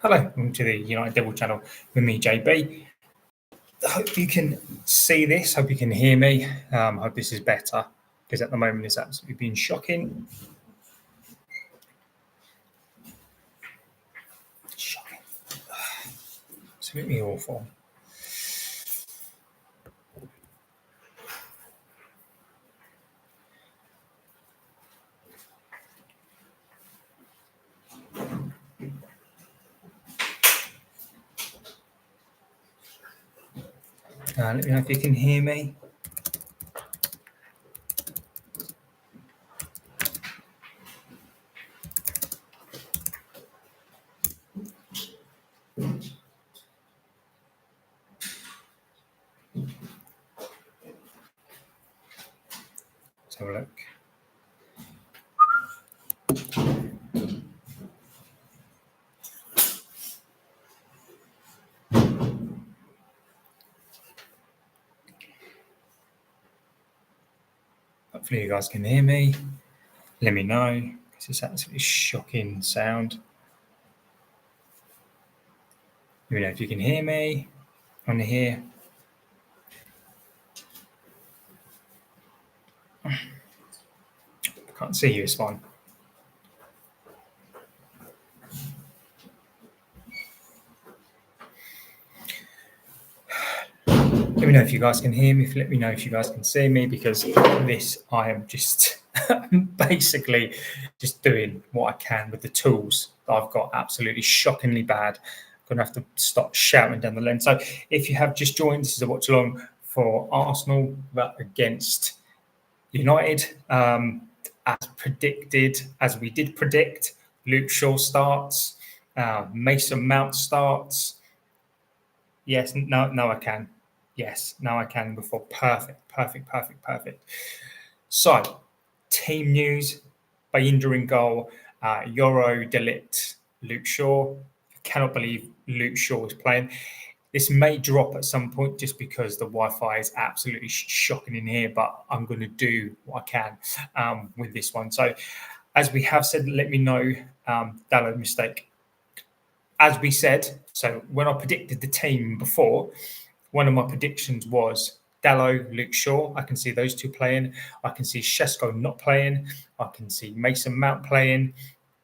Hello, welcome to the United Devil channel with me, JB. Hope you can see this. Hope you can hear me. Hope this is better because at the moment it's absolutely been shocking. Shocking. Absolutely awful. Let me know if you can hear me. Let's have a look. Hopefully you guys can hear me. Let me know because it's absolutely shocking sound. Let me know if you can hear me on here. I can't see you, it's fine. Let me know if you guys can hear me. Let me know if you guys can see me because this, I am just basically just doing what I can with the tools that I've got. Absolutely shockingly bad. I'm going to have to stop shouting down the lens. So if you have just joined, this is a watch along for Arsenal against United. As predicted, as we did predict, Luke Shaw starts, Mason Mount starts. Yes, no, I can. Yes, now I can before. Perfect. So, team news, Bayinda in goal, Yoro, Delict, Luke Shaw. I cannot believe Luke Shaw is playing. This may drop at some point just because the Wi-Fi is absolutely shocking in here, but I'm going to do what I can with this one. So, as we have said, let me know, Dallo mistake. As we said, so when I predicted the team before, one of my predictions was Dallo, Luke Shaw. I can see those two playing. I can see Shesko not playing. I can see Mason Mount playing.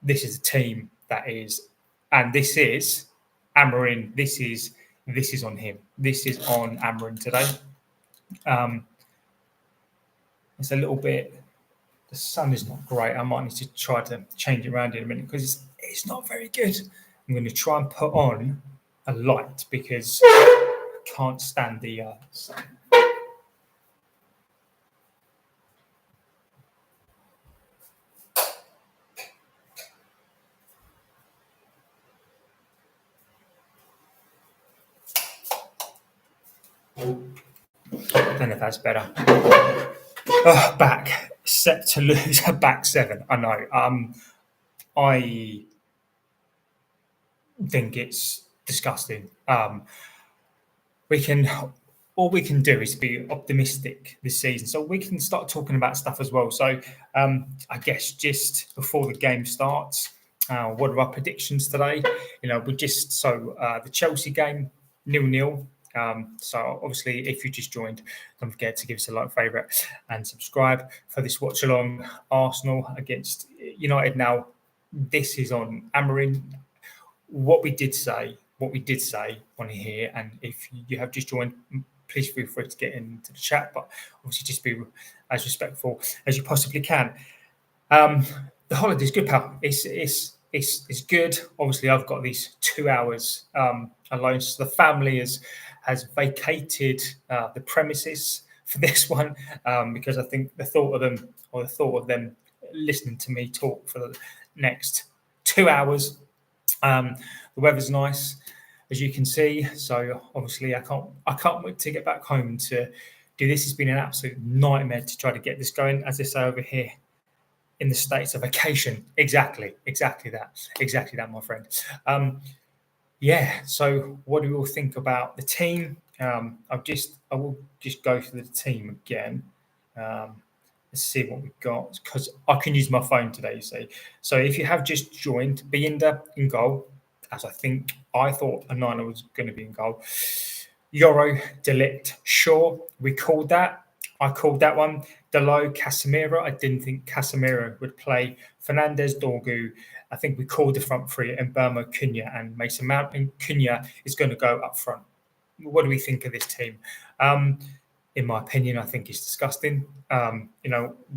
This is a team that is, and this is Amarin. This is on him. This is on Amarin today. It's a little bit. The sun is not great. I might need to try to change it around in a minute because it's not very good. I'm going to try and put on a light because I can't stand the sun. I don't know if that's better. Oh, back set to lose a back seven. I know. I think it's disgusting. All we can do is be optimistic this season, so we can start talking about stuff as well. So I guess just before the game starts, what are our predictions today? We just the Chelsea game 0-0. So obviously, if you just joined, don't forget to give us a like, favourite, and subscribe for this watch along. Arsenal against United. Now, this is on Amarin. What we did say on here, and if you have just joined, please feel free to get into the chat. But obviously, just be as respectful as you possibly can. The holiday's good, pal. It's good. Obviously, I've got these 2 hours alone. So the family has vacated the premises for this one because I think the thought of them listening to me talk for the next 2 hours. The weather's nice, as you can see. So obviously, I can't wait to get back home to do this. It's been an absolute nightmare to try to get this going. As they say over here in the States, a vacation. Exactly that, my friend. So what do you all think about the team? I will just go through the team again. Let's see what we've got because I can use my phone today, you see. So if you have just joined, Bayinda in goal, as I thought Onana was going to be in goal. Euro, Delict, Shaw. We called that. I called that one. Delo, Casemiro. I didn't think Casemiro would play. Fernandez, Dorgu. I think we called the front three, and Burma, Cunha, and Mason Mount. And Cunha is going to go up front. What do we think of this team? In my opinion, I think it's disgusting.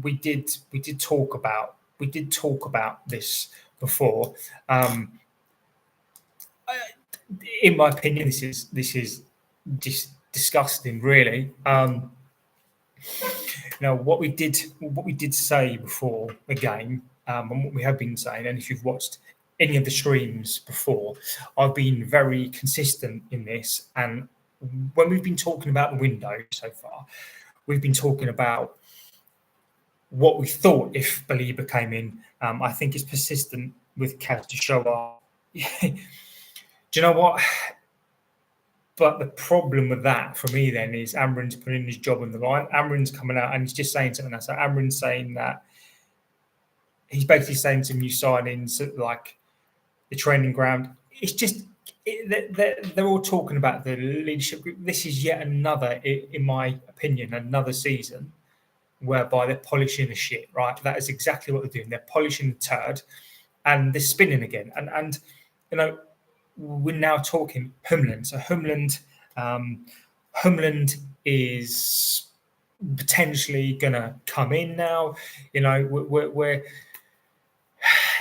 We did talk about this before. In my opinion, this is just disgusting, really. What we did say before the game, and what we have been saying, and if you've watched any of the streams before, I've been very consistent in this. And when we've been talking about the window so far, we've been talking about what we thought if Baliba came in. I think it's persistent with Kaz to show up. Do you know what? But the problem with that for me then is Amrin's putting his job on the line. Amrin's coming out and he's just saying something else. So Amrin's saying that he's basically saying some new signings, like the training ground. It's just they're all talking about the leadership group. This is yet another, in my opinion, another season whereby they're polishing the shit. Right, that is exactly what they're doing. They're polishing the turd, and they're spinning again. And we're now talking Humland. So Humland is potentially going to come in now. We're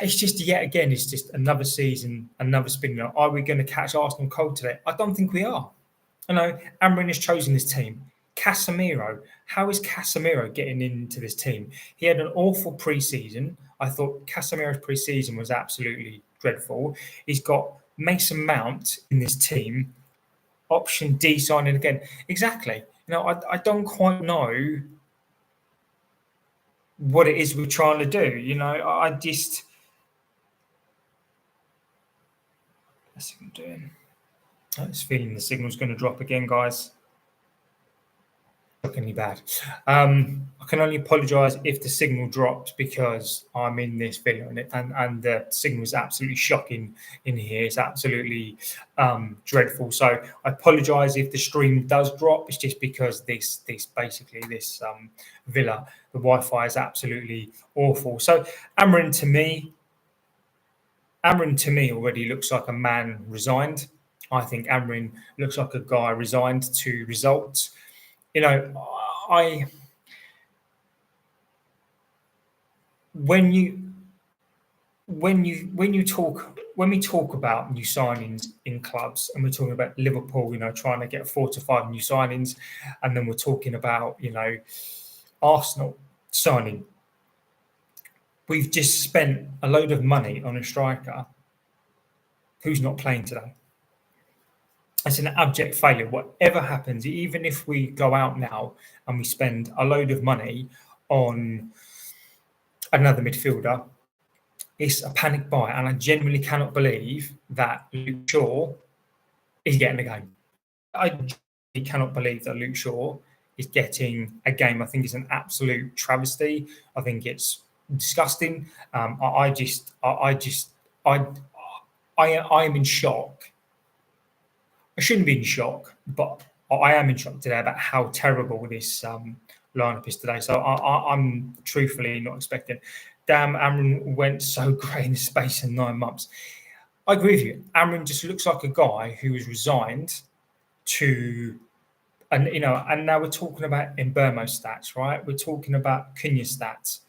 it's just yet again, it's just another season, another spin. Are we going to catch Arsenal cold today? I don't think we are. Amrin has chosen this team. Casemiro, how is Casemiro getting into this team? He had an awful pre-season. I thought Casemiro's pre-season was absolutely dreadful. He's got Mason Mount in this team. Option D signing again. Exactly. I don't quite know what it is we're trying to do. I just... What's it doing? I was feeling the signal's going to drop again, guys. Shockingly bad. I can only apologise if the signal drops because I'm in this video and the signal is absolutely shocking in here. It's absolutely dreadful. So I apologise if the stream does drop. It's just because this villa, the Wi-Fi is absolutely awful. So Amrin to me already looks like a man resigned. I think Amrin looks like a guy resigned to results. When we talk about new signings in clubs, and we're talking about Liverpool, trying to get 4 to 5 new signings, and then we're talking about Arsenal signing. We've just spent a load of money on a striker who's not playing today. It's an abject failure. Whatever happens, even if we go out now and we spend a load of money on another midfielder, it's a panic buy. And I genuinely cannot believe that Luke Shaw is getting a game. I genuinely cannot believe that Luke Shaw is getting a game. I think it's an absolute travesty. I think it's disgusting. I am in shock. I shouldn't be in shock, but I am in shock today about how terrible this lineup is today. So I'm truthfully not expecting. Damn, Amrin went so great in the space of 9 months. I agree with you. Amrin just looks like a guy who was resigned to, and now we're talking about Mbeumo stats, right? We're talking about Cunha stats.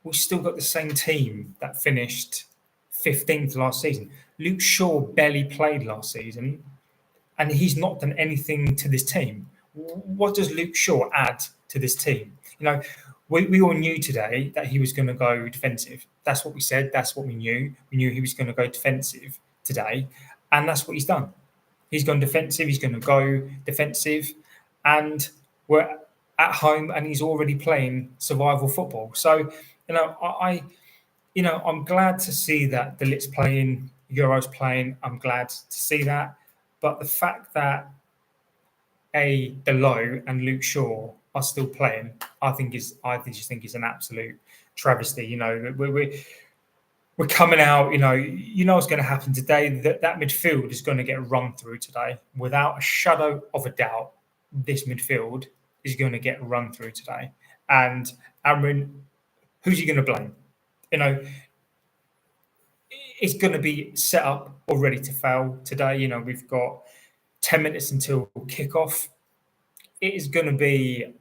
We've still got the same team that finished 15th last season. Luke Shaw barely played last season, and he's not done anything to this team. What does Luke Shaw add to this team? We all knew today that he was going to go defensive. That's what we said. That's what we knew. We knew he was going to go defensive today, and that's what he's done. He's gone defensive. He's going to go defensive, and we're at home, and he's already playing survival football. So, I'm glad to see that the Lit's playing, Euro's playing. I'm glad to see that. But the fact that Delo and Luke Shaw are still playing, I just think is an absolute travesty. we're coming out, you know what's going to happen today. That midfield is going to get run through today, without a shadow of a doubt. This midfield is going to get run through today, and Amrin, who's he going to blame? You know, it's going to be set up or ready to fail today. We've got 10 minutes until kickoff. It is going to be,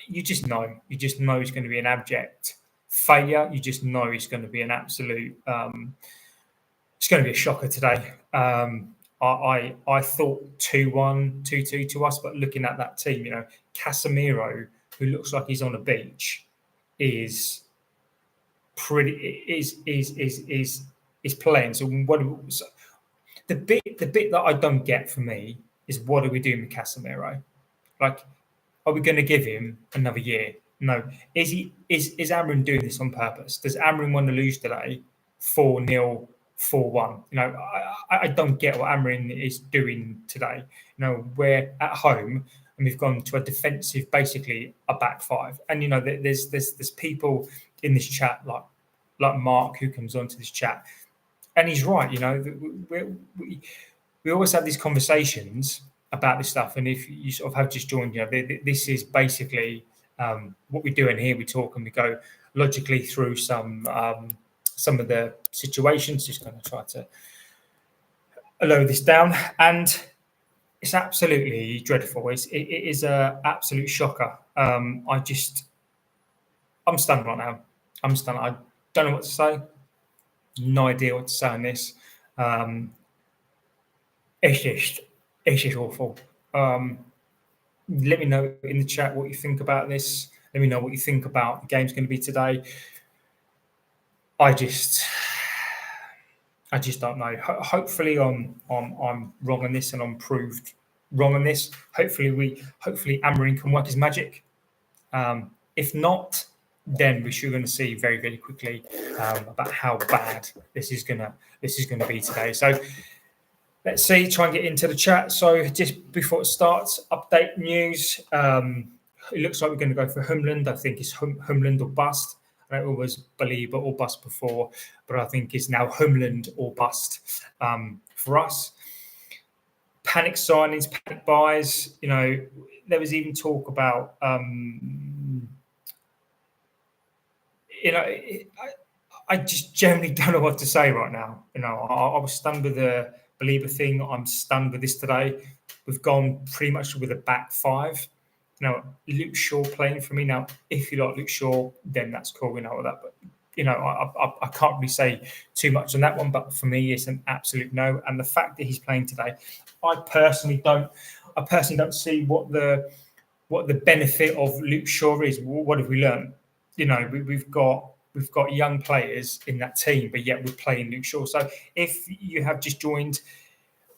you just know it's going to be an abject failure. You just know it's going to be an absolute. It's going to be a shocker today. I thought 2-1, 2-2 to us, but looking at that team, Casemiro, who looks like he's on a beach, is playing. So the bit that I don't get for me is, what are we doing with Casemiro? Like, are we going to give him another year? No. Is Amrin doing this on purpose? Does Amrin want to lose today 4-0, 4-1? I don't get what Amrin is doing today. We're at home and we've gone to a defensive, basically a back five. And there's people in this chat like Mark, who comes onto this chat, and he's right. We always have these conversations about this stuff, and if you sort of have just joined, this is basically what we're doing here. We talk and we go logically through some of the situations. Just going to try to lower this down, and it's absolutely dreadful. It is a absolute shocker. I'm stunned right now. I'm stunned. I don't know what to say. No idea what to say on this. It's just awful. Let me know in the chat what you think about this. Let me know what you think about the game's going to be today. I just don't know. Hopefully, I'm wrong on this, and I'm proved wrong on this. Hopefully, Amarin can work his magic. If not, then we're going to see very, very quickly about how bad this is going to be today. So let's see. Try and get into the chat. So just before it starts, update news. It looks like we're going to go for Humland. I think it's Humland or bust. I don't always believe or bust before, but I think it's now Humland or bust for us. Panic signings, panic buys. There was even talk about. I just generally don't know what to say right now. I was stunned with the Belieber thing. I'm stunned with this today. We've gone pretty much with a back five. Luke Shaw playing for me. Now, if you like Luke Shaw, then that's cool. We know all that. But, I can't really say too much on that one. But for me, it's an absolute no. And the fact that he's playing today, I personally don't see what the benefit of Luke Shaw is. What have we learned? We've got young players in that team, but yet we're playing Luke Shaw. So if you have just joined,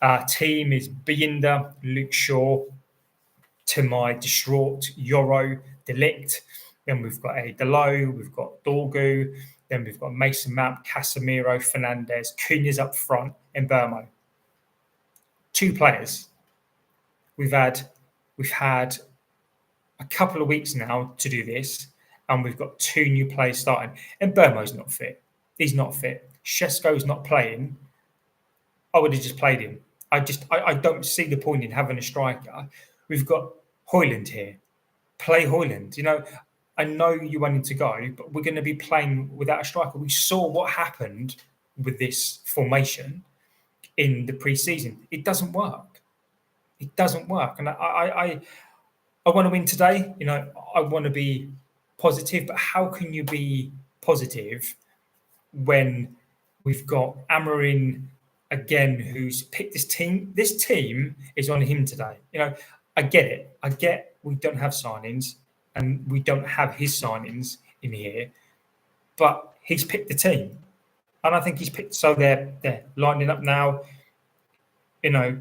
our team is Binder, Luke Shaw, to my distraught Yoro, Delict. Then we've got a Delo, we've got Dorgu, then we've got Mason Mount, Casemiro, Fernandez, Cunha's up front, and Burmo. 2 players. We've had a couple of weeks now to do this, and we've got 2 new players starting. And Burmo's not fit. He's not fit. Shesko's not playing. I would have just played him. I don't see the point in having a striker. We've got Højlund here. Play Højlund. I know you wanted to go, but we're going to be playing without a striker. We saw what happened with this formation in the pre-season. It doesn't work. It doesn't work. And I want to win today. I want to be positive, but how can you be positive when we've got Amarin again, who's picked this team? This team is on him today. I get it. I get we don't have signings and we don't have his signings in here, but he's picked the team. And I think he's picked, so they're lining up now, and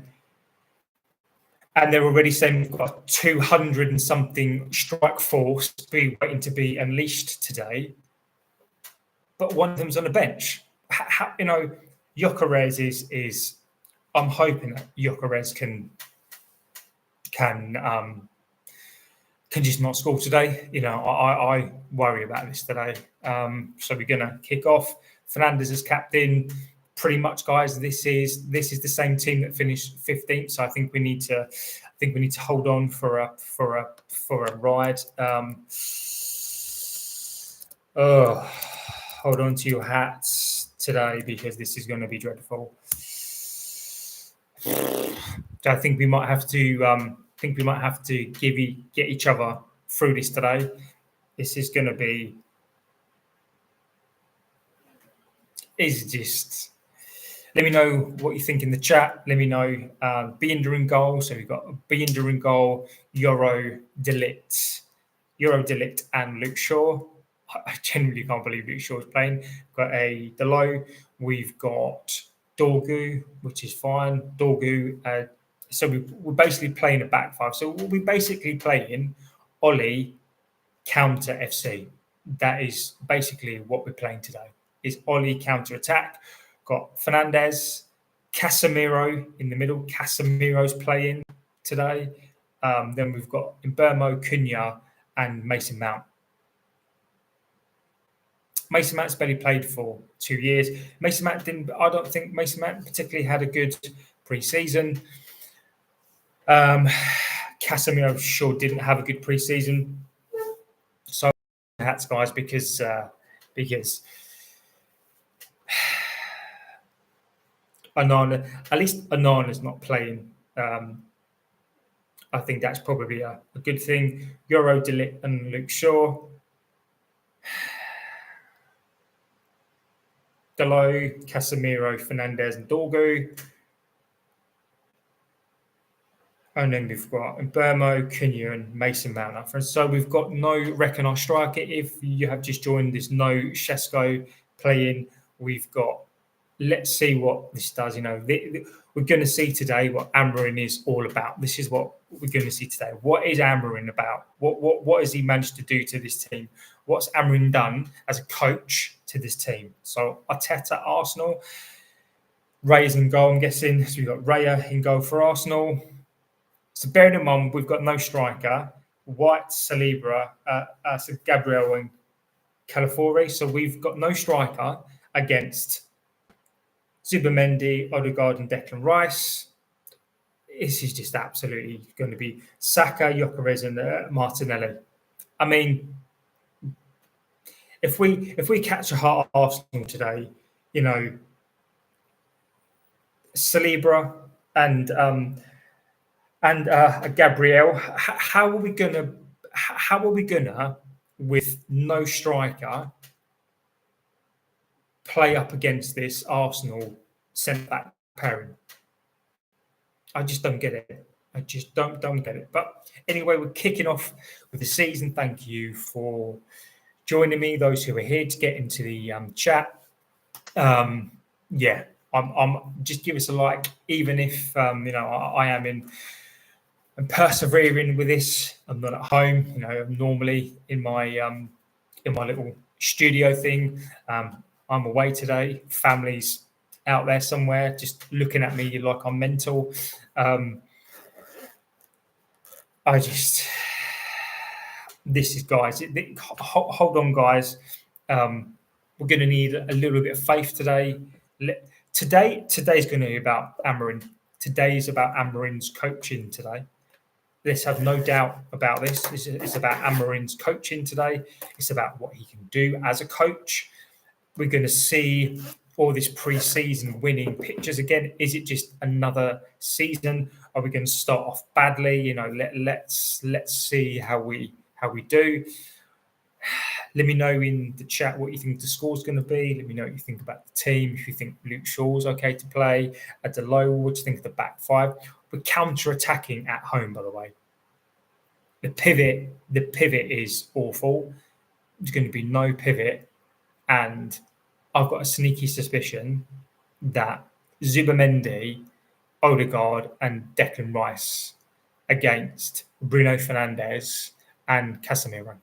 they're already saying we've got 200 and something strike force waiting to be unleashed today. But one of them's on the bench. Gyökeres is I'm hoping that Gyökeres can just not score today. I worry about this today. So we're going to kick off. Fernandes as captain. Pretty much, guys, this is the same team that finished 15th. So I think we need to hold on for a ride. Hold on to your hats today because this is going to be dreadful. So I think we might have to get each other through this today. This is going to be just. Let me know what you think in the chat. Let me know. Binder in goal. So we've got Binder in goal, Euro Delict, and Luke Shaw. I genuinely can't believe Luke Shaw is playing. We've got a Delo. We've got Dorgu, which is fine. Dorgu. So we're basically playing a back five. So we're basically playing Ollie counter FC. That is basically what we're playing today. Is Ollie counter attack. Got Fernandes, Casemiro in the middle. Casemiro's playing today. Then we've got Mbeumo, Cunha, and Mason Mount. Mason Mount's barely played for 2 years. I don't think Mason Mount particularly had a good pre-season. Casemiro sure didn't have a good pre-season. So hats, guys, because Onana, at least Onana's not playing. I think that's probably a good thing. Euro Delict and Luke Shaw. Delo, Casemiro, Fernandes, and Dorgu. And then we've got Mbeumo, Cunha, and Mason Mount up front. So we've got no recognised striker. If you have just joined, there's no Shesko playing. We've got. Let's see what this does. We're going to see today what Amorim is all about. This is what we're going to see today. What is Amorim about? What has he managed to do to this team? What's Amorim done as a coach to this team? So Arteta, Arsenal. Ray's in goal, I'm guessing. So we've got Raya in goal for Arsenal. So bearing in mind, we've got no striker. White, Saliba, Gabriel and Calafiori. So we've got no striker against Zubimendi, Odegaard and Declan Rice. This is just absolutely going to be Saka, Gyökeres and Martinelli. I mean, if we catch a heart Arsenal today, Saliba and Gabriel, how are we gonna with no striker play up against this Arsenal centre-back pairing? I just don't get it. I just don't get it. But anyway, we're kicking off with the season. Thank you for joining me, those who are here, to get into the chat. I'm just give us a like, even if I am in and persevering with this. I'm not at home. I'm normally in my little studio thing. I'm away today. Family's out there somewhere, just looking at me like I'm mental. This is, guys. Hold on, guys. We're going to need a little bit of faith today. Today's going to be about Amorim. Today's about Amorim's coaching today. Let's have no doubt about this. It's about Amorim's coaching today. It's about what he can do as a coach. We're going to see all this pre-season winning pictures again. Is it just another season? Are we going to start off badly? Let's see how we do. Let me know in the chat what you think the score's going to be. Let me know what you think about the team. If you think Luke Shaw's okay to play at the low, what do you think of the back five? We're counter-attacking at home, by the way. The pivot is awful. There's going to be no pivot. And I've got a sneaky suspicion that Zubimendi, Odegaard, and Declan Rice against Bruno Fernandes and Casemiro.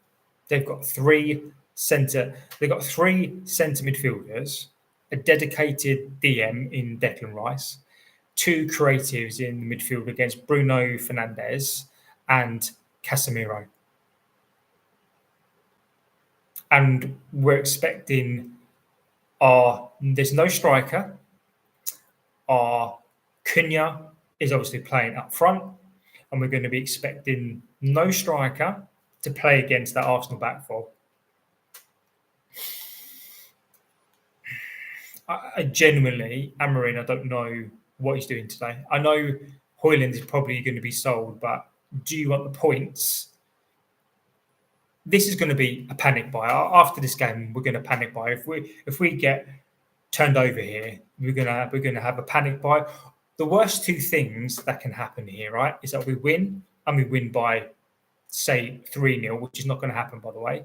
They've got three centre midfielders, a dedicated DM in Declan Rice, two creatives in the midfield against Bruno Fernandes and Casemiro. And we're expecting there's no striker. Our Cunha is obviously playing up front, and we're going to be expecting no striker to play against that Arsenal back four. I genuinely, Amorim, I don't know what he's doing today. I know Højlund is probably going to be sold, but do you want the points? This is going to be a panic buy. After this game, we're going to panic buy. If we get turned over here, we're gonna have a panic buy. The worst two things that can happen here, right, is that we win and we win by, say, 3-0, which is not going to happen, by the way.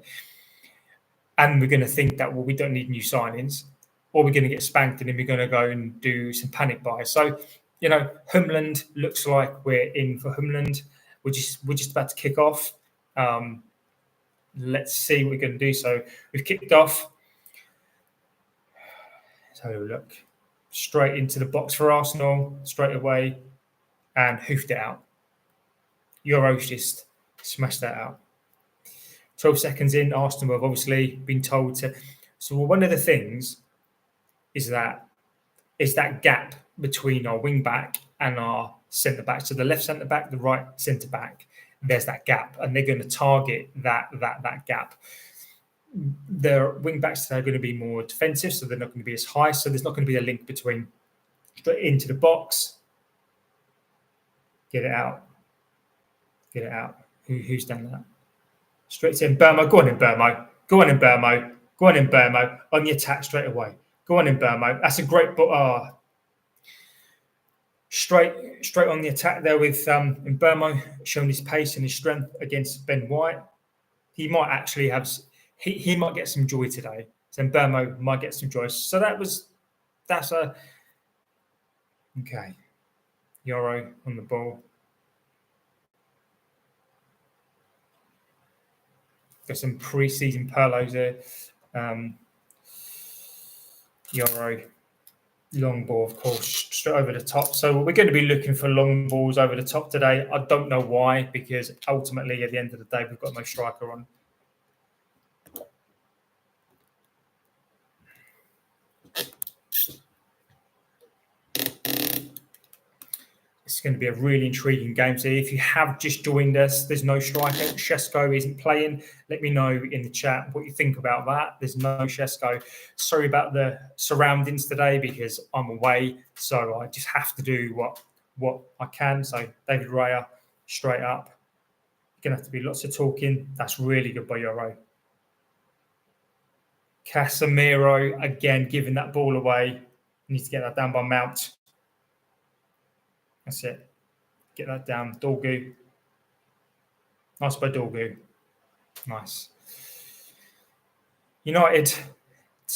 And we're going to think that, well, we don't need new signings, or we're going to get spanked and then we're going to go and do some panic buys. So, Humland looks like we're in for Humland. We're just about to kick off. Let's see what we're going to do. So we've kicked off. So look, straight into the box for Arsenal, straight away, and hoofed it out. Euros just smashed that out. 12 seconds in, Arsenal have obviously been told to. So one of the things is that gap between our wing back and our centre back. So the left centre back, the right centre back, there's that gap, and they're going to target that gap. Their wing backs are going to be more defensive, so they're not going to be as high. So there's not going to be a link between straight into the box. Get it out. Who's done that? Straight to Burmo. Go on in, Burmo. On the attack straight away. Go on in, Burmo. That's a great ball. Straight on the attack there with Burmo showing his pace and his strength against Ben White. He might actually have. He might get some joy today. So Burmo might get some joy. So that's a okay. Euro on the ball. Got some pre-season Perlos there. Euro long ball, of course, straight over the top. So we're going to be looking for long balls over the top today. I don't know why, because ultimately at the end of the day, we've got no striker on. It's going to be a really intriguing game. So if you have just joined us, there's no striker. Shesko isn't playing. Let me know in the chat what you think about that. There's no Shesko. Sorry about the surroundings today because I'm away. So I just have to do what I can. So David Raya, straight up. Going to have to be lots of talking. That's really good by Euro. Casemiro, again, giving that ball away. Needs to get that down by Mount. That's it. Get that down. Dorgu. Nice by Dorgu. Nice. United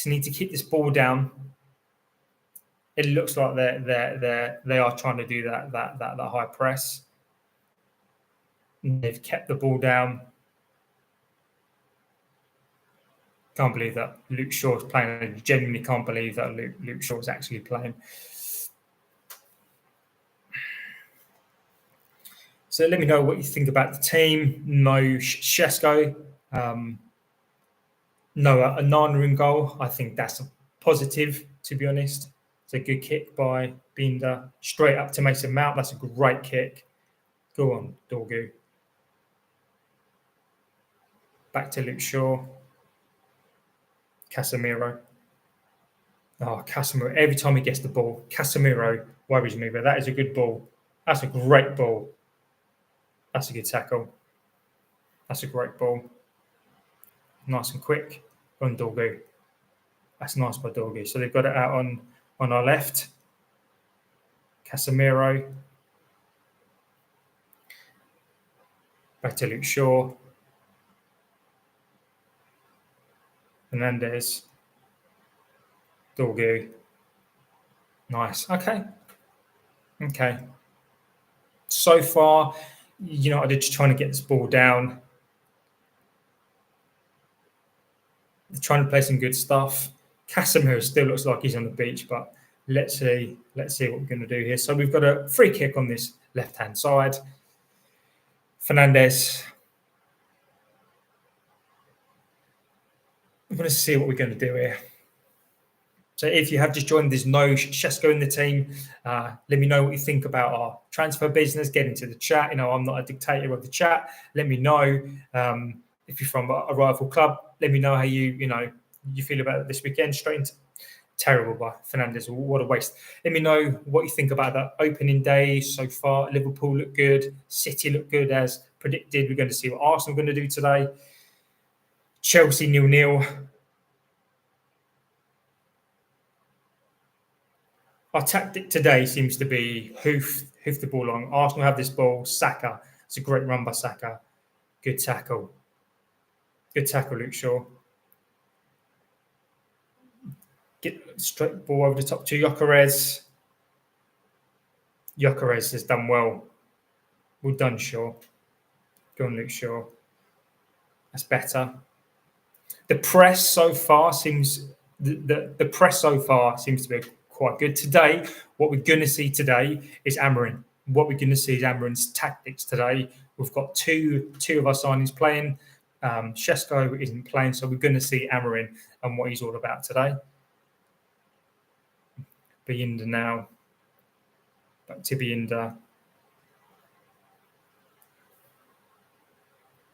need to keep this ball down. It looks like they are trying to do that high press. They've kept the ball down. Can't believe that Luke Shaw is playing. I genuinely can't believe that Luke Shaw is actually playing. So let me know what you think about the team. No Shesko. No Anana in goal. I think that's a positive, to be honest. It's a good kick by Binder. Straight up to Mason Mount. That's a great kick. Go on, Dorgu. Back to Luke Shaw. Casemiro. Oh, Casemiro. Every time he gets the ball, Casemiro worries me, but that is a good ball. That's a great ball. That's a good tackle. That's a great ball. Nice and quick. On Dorgu. That's nice by Dorgu. So they've got it out on our left. Casemiro. Back to Luke Shaw. Fernandez. Dorgu. Nice. Okay. So far, I'm just trying to get this ball down. They're trying to play some good stuff. Casemiro still looks like he's on the beach, but let's see what we're going to do here. So we've got a free kick on this left-hand side. Fernandez. We're going to see what we're going to do here. So if you have just joined, there's no Shesko in the team. Let me know what you think about our transfer business. Get into the chat. I'm not a dictator of the chat. Let me know if you're from a rival club. Let me know how you feel about it this weekend. Straight into terrible by Fernandes. What a waste. Let me know what you think about the opening day so far. Liverpool look good. City look good as predicted. We're going to see what Arsenal are going to do today. Chelsea 0-0. Our tactic today seems to be hoof the ball long. Arsenal have this ball. Saka. It's a great run by Saka. Good tackle. Good tackle, Luke Shaw. Get straight ball over the top to Gyökeres. Gyökeres has done well. Well done, Shaw. Go on, Luke Shaw. That's better. The press so far seems to be quite good. Today, what we're going to see today is Amorim. What we're going to see is Amorim's tactics today. We've got two of our signings playing. Shesko isn't playing, so we're going to see Amorim and what he's all about today. Bayinda now. Back to Bayinda.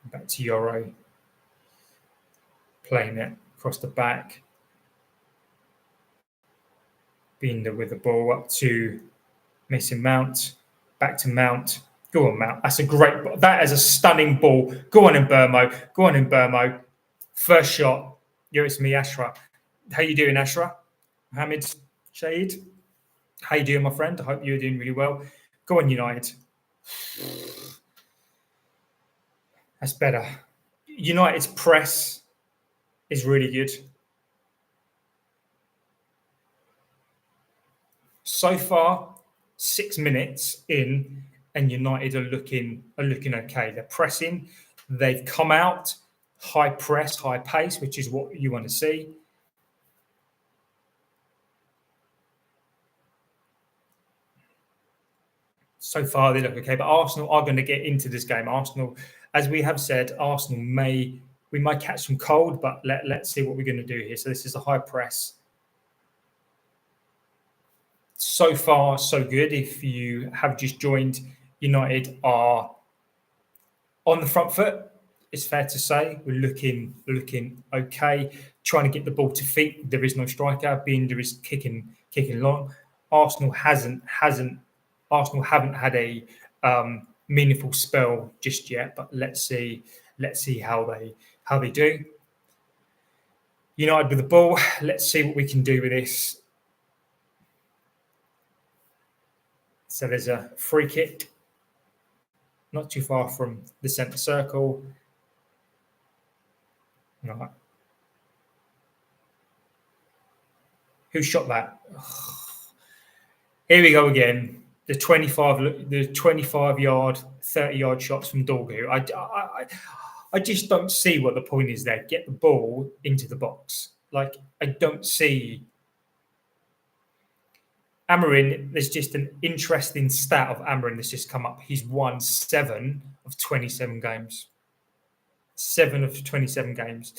Back to Yoro. Playing it across the back. Bayinda with the ball up to Mason Mount. Back to Mount. Go on, Mount. That is a stunning ball. Go on, Mbeumo. First shot. It's me, Ashra. How you doing, Ashra? Mohammed Shahid. How you doing, my friend? I hope you're doing really well. Go on, United. That's better. United's press is really good. So far, 6 minutes in, and United are looking okay. They're pressing. They've come out high press, high pace, which is what you want to see. So far, they look okay, but Arsenal are going to get into this game. Arsenal, as we have said, we might catch some cold, but let's see what we're going to do here. So this is a high press. So far, so good. If you have just joined, United are on the front foot. It's fair to say we're looking okay. Trying to get the ball to feet. There is no striker. Binder is kicking long. Arsenal haven't had a meaningful spell just yet. But let's see how they do. United with the ball. Let's see what we can do with this. So there's a free kick, not too far from the centre circle. Right. Who shot that? Here we go again. The 25-yard, 30-yard shots from Dorgu. I just don't see what the point is there. Get the ball into the box. I don't see. Amorim, there's just an interesting stat of Amorim that's just come up. He's won 7 of 27 games. 7 of 27 games.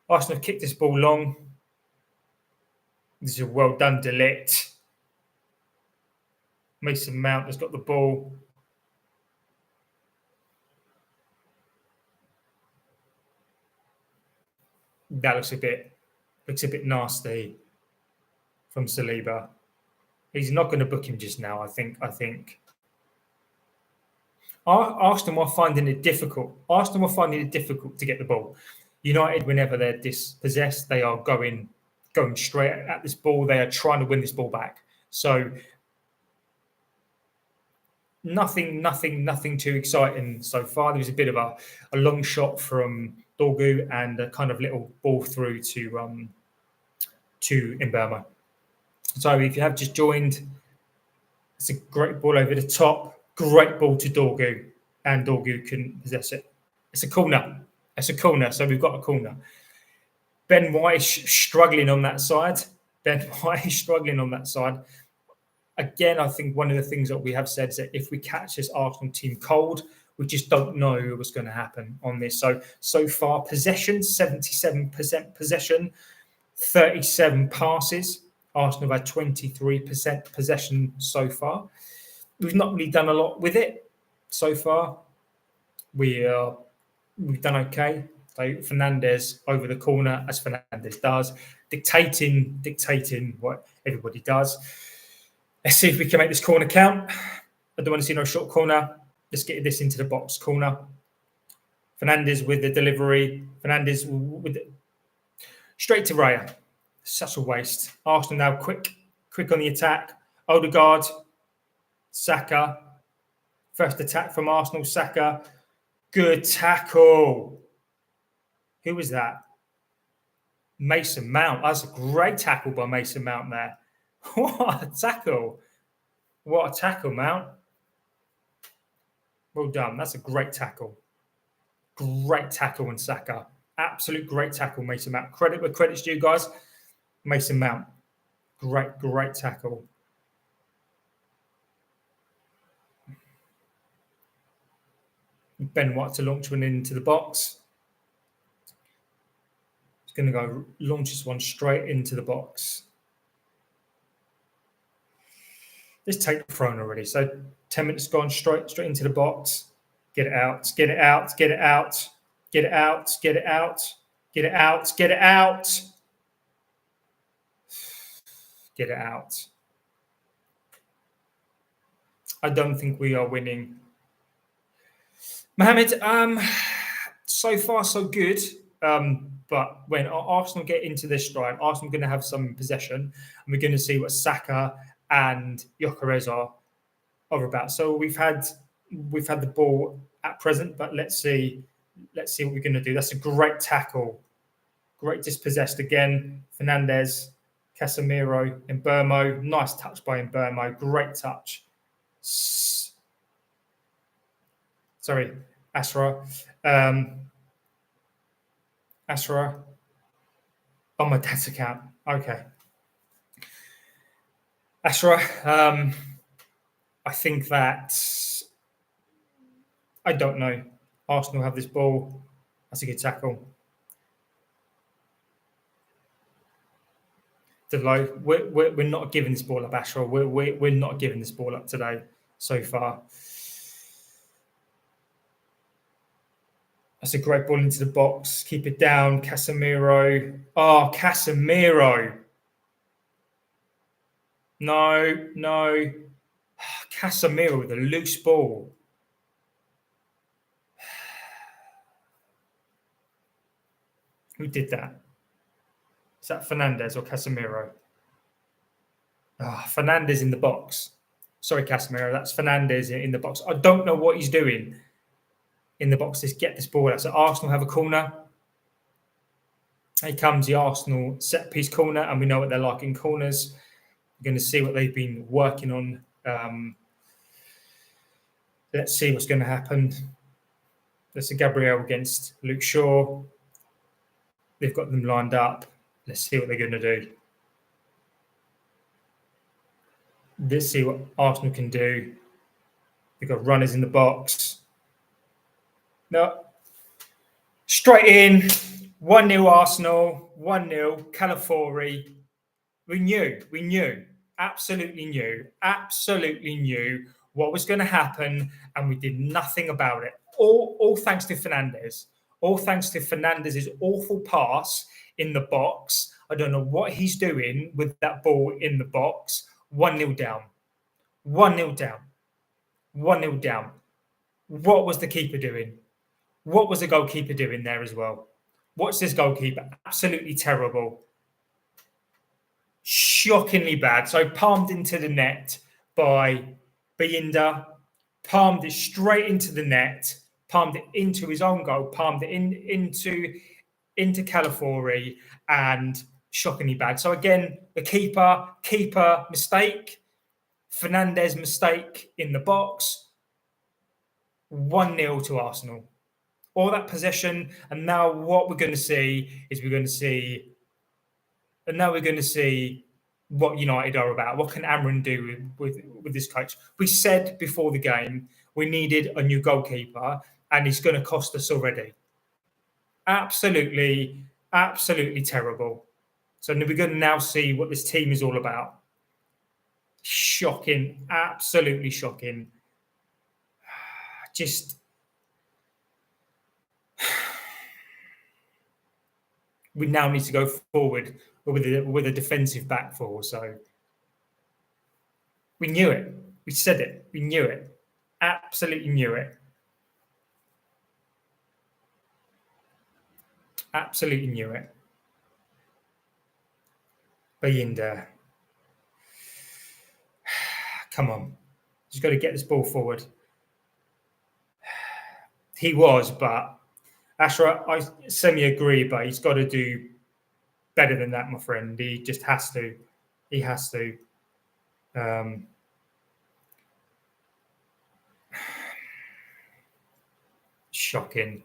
Arsenal have kicked this ball long. This is a well done De Ligt. Mason Mount has got the ball. That looks a bit nasty from Saliba. He's not going to book him just now, I think. Arsenal are finding it difficult. To get the ball. United, whenever they're dispossessed, they are going straight at this ball. They are trying to win this ball back. So nothing too exciting so far. There was a bit of a long shot from Dorgu and a kind of little ball through to Mbeumo. So if you have just joined, it's a great ball over the top. Great ball to Dorgu, and Dorgu couldn't possess it. It's a corner. So we've got a corner. Ben White is struggling on that side. Again, I think one of the things that we have said is that if we catch this Arsenal team cold, we just don't know what's going to happen on this. So far, possession, 77% possession, 37 passes. Arsenal have had 23% possession so far. We've not really done a lot with it so far. We've done okay. So Fernandes over the corner, as Fernandes does, dictating what everybody does. Let's see if we can make this corner count. I don't want to see no short corner. Let's get this into the box corner. Fernandes with the delivery. Fernandes with straight to Raya. Such a waste. Arsenal now quick on the attack. Odegaard, Saka. First attack from Arsenal, Saka. Good tackle. Who was that? Mason Mount. That's a great tackle by Mason Mount there. What a tackle. What a tackle, Mount. Well done. That's a great tackle. Great tackle on Saka. Absolute great tackle, Mason Mount. Credit where credit's due, guys. Mason Mount. Great tackle. Ben White to launch one into the box. He's going to go launch this one straight into the box. This take thrown already. So 10 minutes gone straight into the box. Get it out. Get it out. Get it out. Get it out. Get it out. Get it out. Get it out. Get it out. I don't think we are winning. Mohamed, so far so good. But when Arsenal get into this stride, Arsenal are going to have some possession, and we're going to see what Saka and Gyökeres are about. So we've had the ball at present, but let's see what we're going to do. That's a great tackle. Great dispossessed again. Fernandes, Casemiro, Mbeumo. Nice touch by Mbeumo. Great touch. Sorry, Asra. Asra. On my dad's account. Okay. Asra, I think that I don't know. Arsenal have this ball. That's a good tackle. Delo, we're not giving this ball up, Asra. We're not giving this ball up today so far. That's a great ball into the box. Keep it down, Casemiro. Oh, Casemiro. No. Casemiro with a loose ball. Who did that? Is that Fernandes or Casemiro? Fernandes in the box. Sorry, Casemiro. That's Fernandes in the box. I don't know what he's doing in the box. Let's get this ball out. So Arsenal have a corner. Here comes the Arsenal set-piece corner, and we know what they're like in corners. We're going to see what they've been working on. Let's see what's going to happen. That's a Gabriel against Luke Shaw. They've got them lined up. Let's see what they're going to do. Let's see what Arsenal can do. They've got runners in the box. No. Straight in. 1-0 Arsenal. 1-0. Calafiori. We knew. Absolutely knew what was going to happen, and we did nothing about it. All thanks to Fernandes. All thanks to Fernandes' awful pass in the box. I don't know what he's doing with that ball in the box. 1-0 down. 1-0 down. 1-0 down. What was the keeper doing? What was the goalkeeper doing there as well? What's this goalkeeper? Absolutely terrible. Shockingly bad. So palmed into the net by Bayinda. Palmed it straight into the net. Palmed it into his own goal. Palmed it into Calafiori, and shockingly bad. So again, the keeper mistake. Fernandes mistake in the box. 1-0 to Arsenal. All that possession, and now what we're going to see is we're going to see what United are about. What can Amrin do with this coach? We said before the game we needed a new goalkeeper, and it's going to cost us already. Absolutely terrible. So we're going to now see what this team is all about. Shocking, absolutely shocking. Just we now need to go forward with a defensive back four. So we knew it. We said it. We knew it. Absolutely knew it. Absolutely knew it. Bayinda. Come on. He's got to get this ball forward. He was, but Asher, I semi-agree, but he's got to do better than that, my friend. He just has to. He has to. Shocking.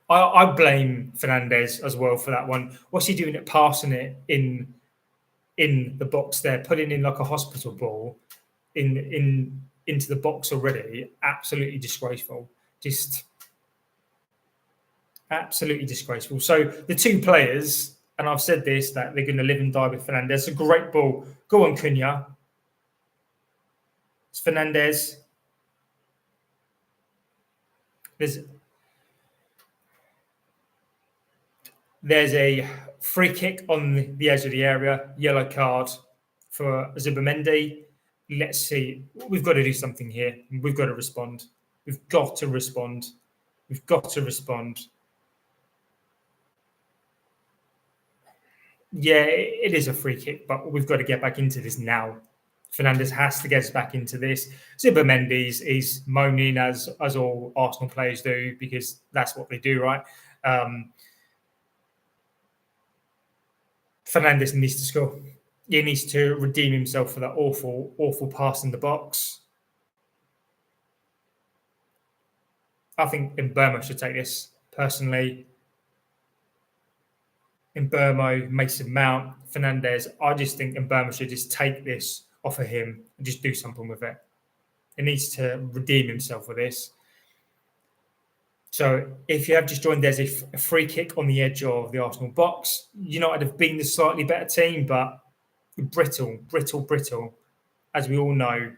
I blame Fernandez as well for that one. What's he doing at passing it in the box there, putting in like a hospital ball into the box already? Absolutely disgraceful. Just absolutely disgraceful. So the two players, and I've said this, that they're going to live and die with Fernandez. A great ball. Go on, Cunha. It's Fernandez. There's a free kick on the edge of the area, yellow card for Zubimendi. Let's see. We've got to do something here. We've got to respond. We've got to respond. We've got to respond. Yeah, it is a free kick, but we've got to get back into this now. Fernandez has to get us back into this. Zubimendi is moaning as all Arsenal players do, because that's what they do, right? Fernandez needs to score. He needs to redeem himself for that awful, awful pass in the box. I think Mbeumo should take this, personally. Mbeumo, Mason Mount, Fernandez. I just think Mbeumo should just take this off of him and just do something with it. He needs to redeem himself with this. So if you have just joined, there's a free kick on the edge of the Arsenal box. United have been the slightly better team, but brittle, as we all know.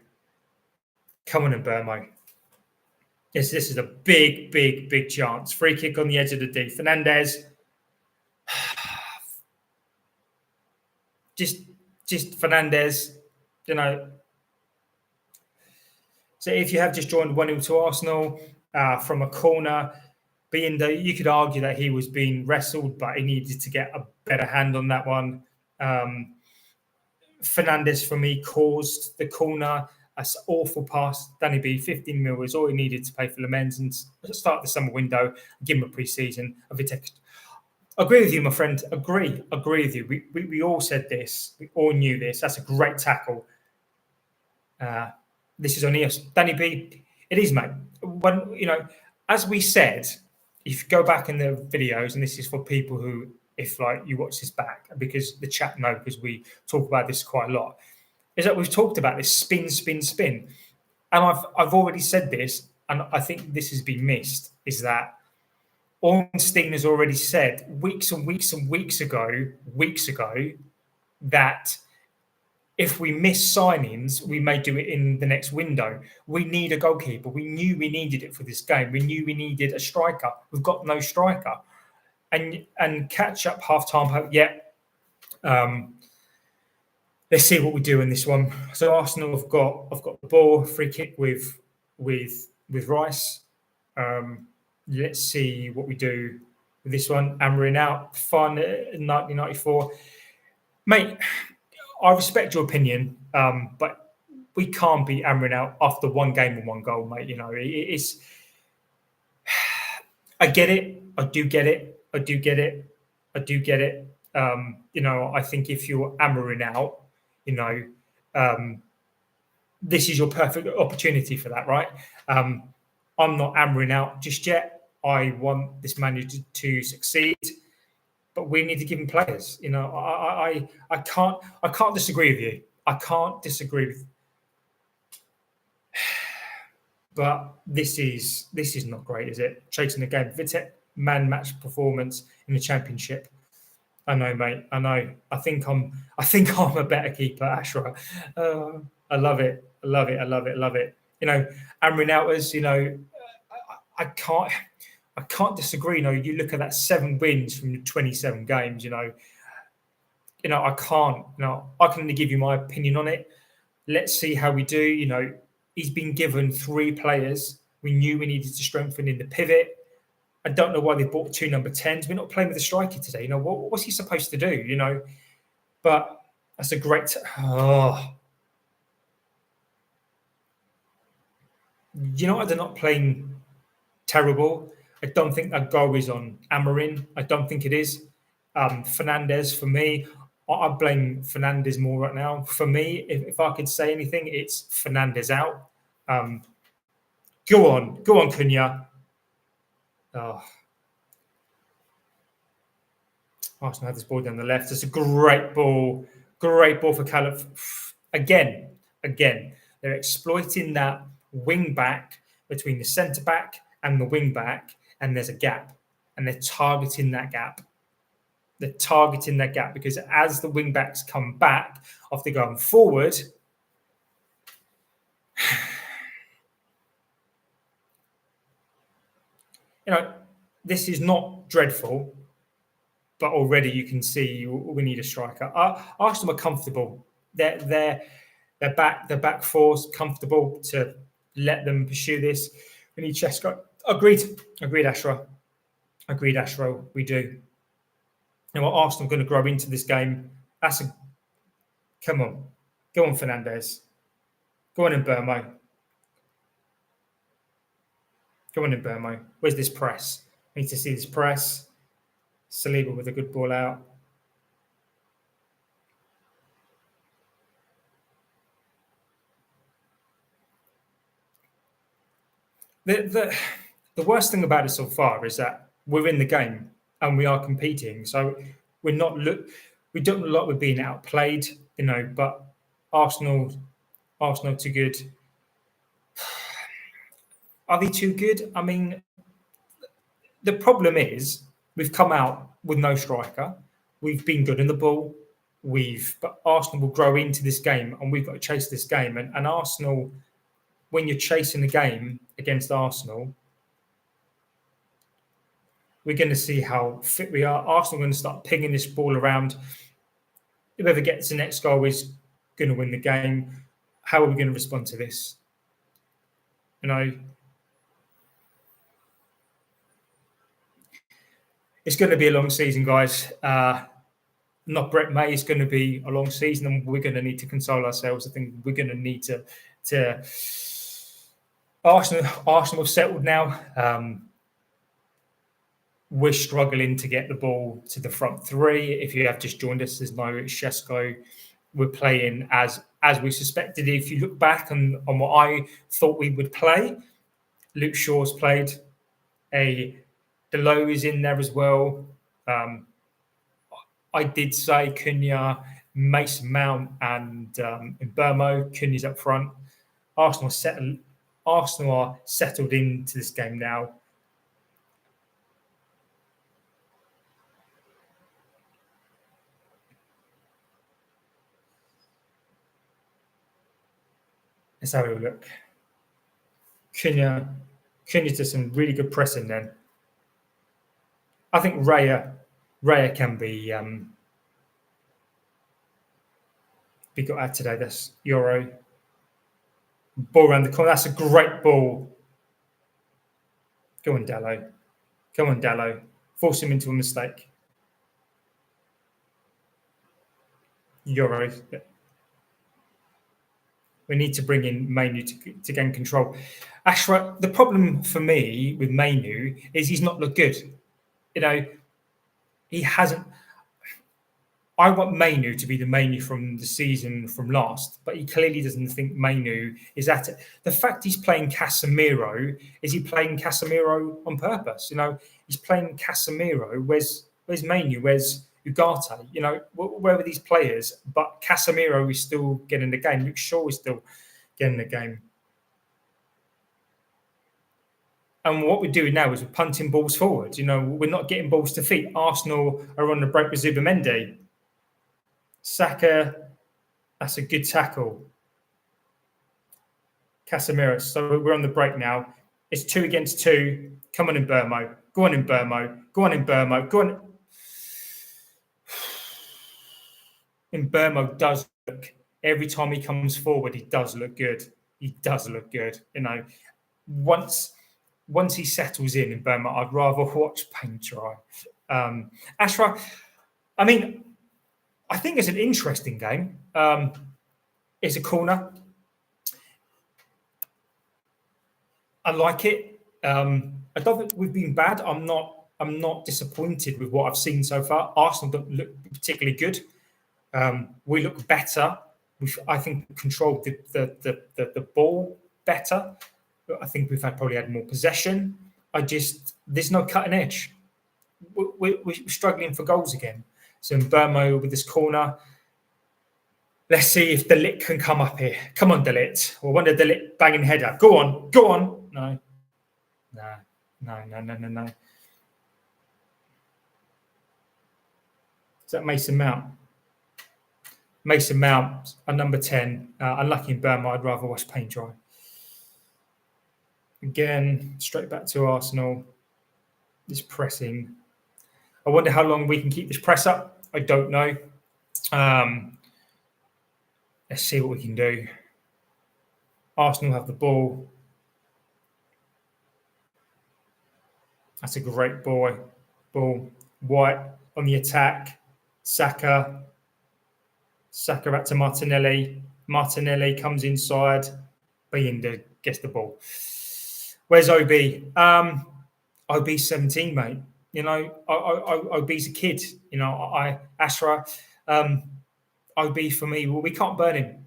Come on, Mbeumo. Yes, this is a big chance. Free kick on the edge of the D. Fernandez. Just Fernandez, So if you have just joined 1-0 to Arsenal from a corner, you could argue that he was being wrestled, but he needed to get a better hand on that one. Fernandez, for me, caused the corner. That's an awful pass. Danny B, 15 mil is all he needed to pay for Lemens and start the summer window, give him a pre-season. Agree with you, my friend. Agree with you. We all said this. We all knew this. That's a great tackle. This is on EOS. Danny B, it is, mate. As we said, if you go back in the videos, and this is for people who, if you watch this back, because the chat know, because we talk about this quite a lot, is that we've talked about this spin. And I've already said this, and I think this has been missed, is that Ornstein has already said weeks ago that if we miss signings, we may do it in the next window. We need a goalkeeper. We knew we needed it for this game. We knew we needed a striker. We've got no striker. And catch up half-time. Let's see what we do in this one. So Arsenal have got the ball, free kick with Rice. Let's see what we do with this one. Amarin out, fun, 1994. Mate, I respect your opinion, but we can't beat Amarin out after one game and one goal, mate. It's. I get it. I do get it. I think if you're Amarin out, this is your perfect opportunity for that, right? I'm not Amarin out just yet. I want this manager to succeed, but we need to give him players. I can't disagree with you. I can't disagree with. But this is not great, is it? Chasing the game, Vitek man match performance in the Championship. I know, mate. I know. I think I'm a better keeper, Ashra. I love it. I love it. I love it. I love it. Amrin Outers, I can't disagree. You look at that 7 wins from 27 games, I can't, I can only give you my opinion on it. Let's see how we do. He's been given 3 players. We knew we needed to strengthen in the pivot. I don't know why they bought 2 number 10s. We're not playing with a striker today. What's he supposed to do? But that's a great. They're not playing terrible. I don't think that goal is on Amarin. I don't think it is. Fernandez, for me, I blame Fernandez more right now. For me, if I could say anything, it's Fernandez out. Go on, Cunha. Oh, Arsenal had this ball down the left. It's a great ball for Callum. Again, they're exploiting that wing back between the centre back and the wing back, and there's a gap, and they're targeting that gap. They're targeting that gap because as the wing backs come back after going forward, this is not dreadful, but already you can see we need a striker. Arsenal are comfortable. They're back four's comfortable to let them pursue this. We need Chesko. Agreed, Ashra. We do. Arsenal are going to grow into this game. Come on. Go on, Fernandez. Go on in Burmo. Where's this press? I need to see this press. Saliba with a good ball out. The worst thing about it so far is that we're in the game and we are competing. So we don't look like we're being outplayed, but Arsenal too good. Are they too good? I mean, the problem is we've come out with no striker. We've been good in the ball. But Arsenal will grow into this game and we've got to chase this game. And Arsenal, when you're chasing the game against Arsenal, we're going to see how fit we are. Arsenal are going to start pinging this ball around. Whoever gets the next goal is going to win the game. How are we going to respond to this? It's going to be a long season, guys. Not Brett May. It's going to be a long season, and we're going to need to console ourselves. I think we're going to need to. Arsenal settled now. We're struggling to get the ball to the front 3. If you have just joined us, there's no Shesko. We're playing as we suspected. If you look back on what I thought we would play, Luke Shaw's played. Delo is in there as well. I did say Cunha, Mason Mount, and Burmo. Cunha's up front. Arsenal are settled into this game now. Let's have a look. Cunha does some really good pressing then. I think Raya can be got out today. That's Euro. Ball around the corner. That's a great ball. Go on, Dallo. Force him into a mistake. Euro. We need to bring in Mainu to gain control. Ashra, the problem for me with Mainu is he's not looked good. He hasn't. I want Mainu to be the Mainu from the season from last, but he clearly doesn't think Mainu is at it. The fact he's playing Casemiro, is he playing Casemiro on purpose? He's playing Casemiro. Where's Mainu? Where's Ugarte? Where are these players? But Casemiro is still getting the game. Luke Shaw is still getting the game. And what we're doing now is we're punting balls forward. We're not getting balls to feet. Arsenal are on the break with Zubamendi. Saka, that's a good tackle. Casemiro. So we're on the break now. It's 2 against 2. Come on in Burmo. Go on in Burmo. Go on in Burmo. Go on. And Burmo does look, every time he comes forward, he does look good. He does look good. Once he settles in Burma, I'd rather watch paint dry. Ashra, I mean, I think it's an interesting game. It's a corner. I like it. I don't think we've been bad. I'm not disappointed with what I've seen so far. Arsenal don't look particularly good. We look better. I think controlled the ball better. I think we've probably had more possession. There's no cutting edge. We're struggling for goals again. So in Burmo with this corner, let's see if Delit can come up here. Come on, Delit. Or one of Delit banging header. Go on. No. Is that Mason Mount? Mason Mount, a number 10. Unlucky in Burma, I'd rather watch paint dry. Again, straight back to Arsenal. This pressing. I wonder how long we can keep this press up. I don't know. Let's see what we can do. Arsenal have the ball. That's a great ball. White on the attack. Saka back to Martinelli. Martinelli comes inside. Bayinda gets the ball. Where's OB? OB's 17, mate. OB's a kid. Ashra, OB for me. Well, we can't burn him.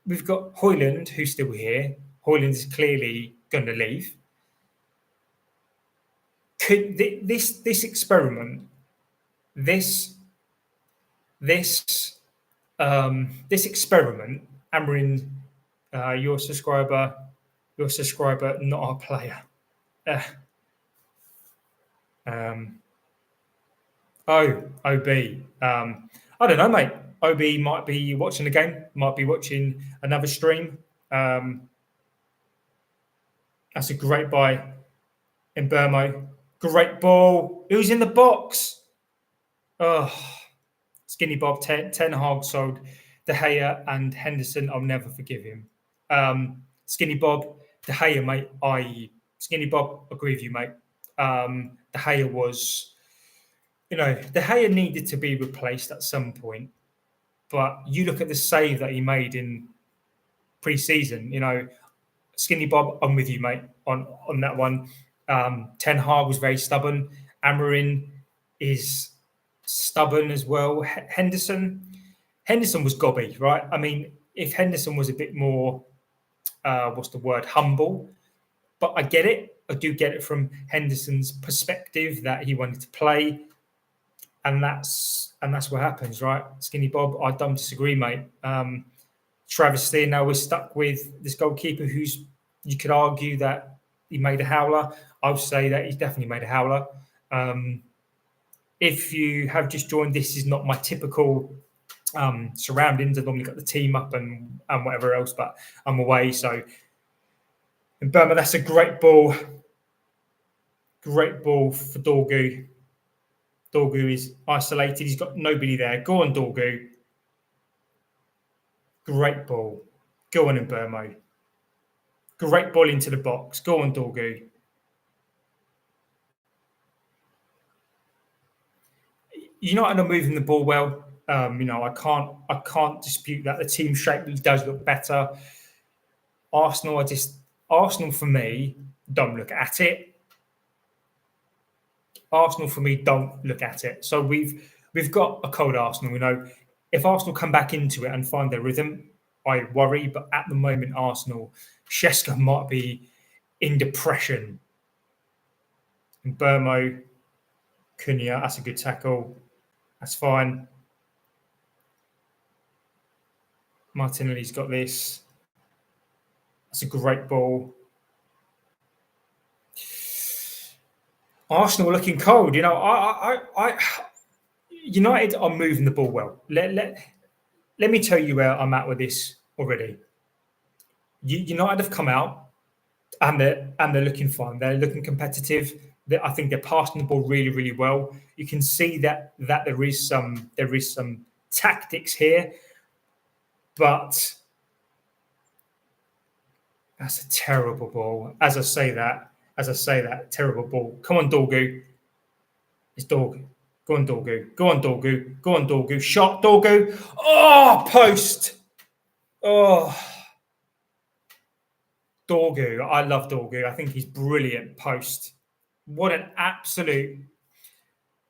We've got Højlund, who's still here. Højlund is clearly going to leave. Could this experiment, this experiment, Amarin, your subscriber, not our player. OB. I don't know, mate. OB might be watching the game, might be watching another stream. That's a great buy in Burmo. Great ball. Who's in the box? Oh, Skinny Bob, Ten Hag sold De Gea and Henderson. I'll never forgive him. Skinny Bob, De Gea, mate. Skinny Bob, agree with you, mate. De Gea was, De Gea needed to be replaced at some point. But you look at the save that he made in pre-season, Skinny Bob, I'm with you, mate, on that one. Ten Hag was very stubborn. Amarin is stubborn as well. Henderson was gobby, right? I mean, if Henderson was a bit more, humble, but I get it. I do get it from Henderson's perspective that he wanted to play, and that's what happens, right? Skinny Bob, I don't disagree, mate. Travesty. Now we're stuck with this goalkeeper who's, you could argue that he made a howler. I would say that he's definitely made a howler. If you have just joined, this is not my typical surroundings. I've normally got the team up and whatever else, but I'm away. So in Burma, that's a great ball. Great ball for Dorgu. Dorgu is isolated. He's got nobody there. Go on, Dorgu. Great ball. Go on in Burma. Great ball into the box. Go on, Dorgu. United are moving the ball well. I can't dispute that. The team shape does look better. Arsenal for me, don't look at it. Arsenal for me, don't look at it. So we've got a cold Arsenal. If Arsenal come back into it and find their rhythm, I worry. But at the moment, Arsenal, Sheska might be in depression. And Burmo, Cunha, that's a good tackle. That's fine. Martinelli's got this. That's a great ball. Arsenal looking cold. United are moving the ball well. Let me tell you where I'm at with this already. United have come out and they're looking fine. They're looking competitive. I think they're passing the ball really, really well. You can see that there is some tactics here, but that's a terrible ball. As I say that, terrible ball. Come on, Dorgu. It's Dorgu. Go on, Dorgu. Go on, Dorgu. Go on, Dorgu. Shot, Dorgu. Oh, post. Oh, Dorgu. I love Dorgu. I think he's brilliant post. What an absolute.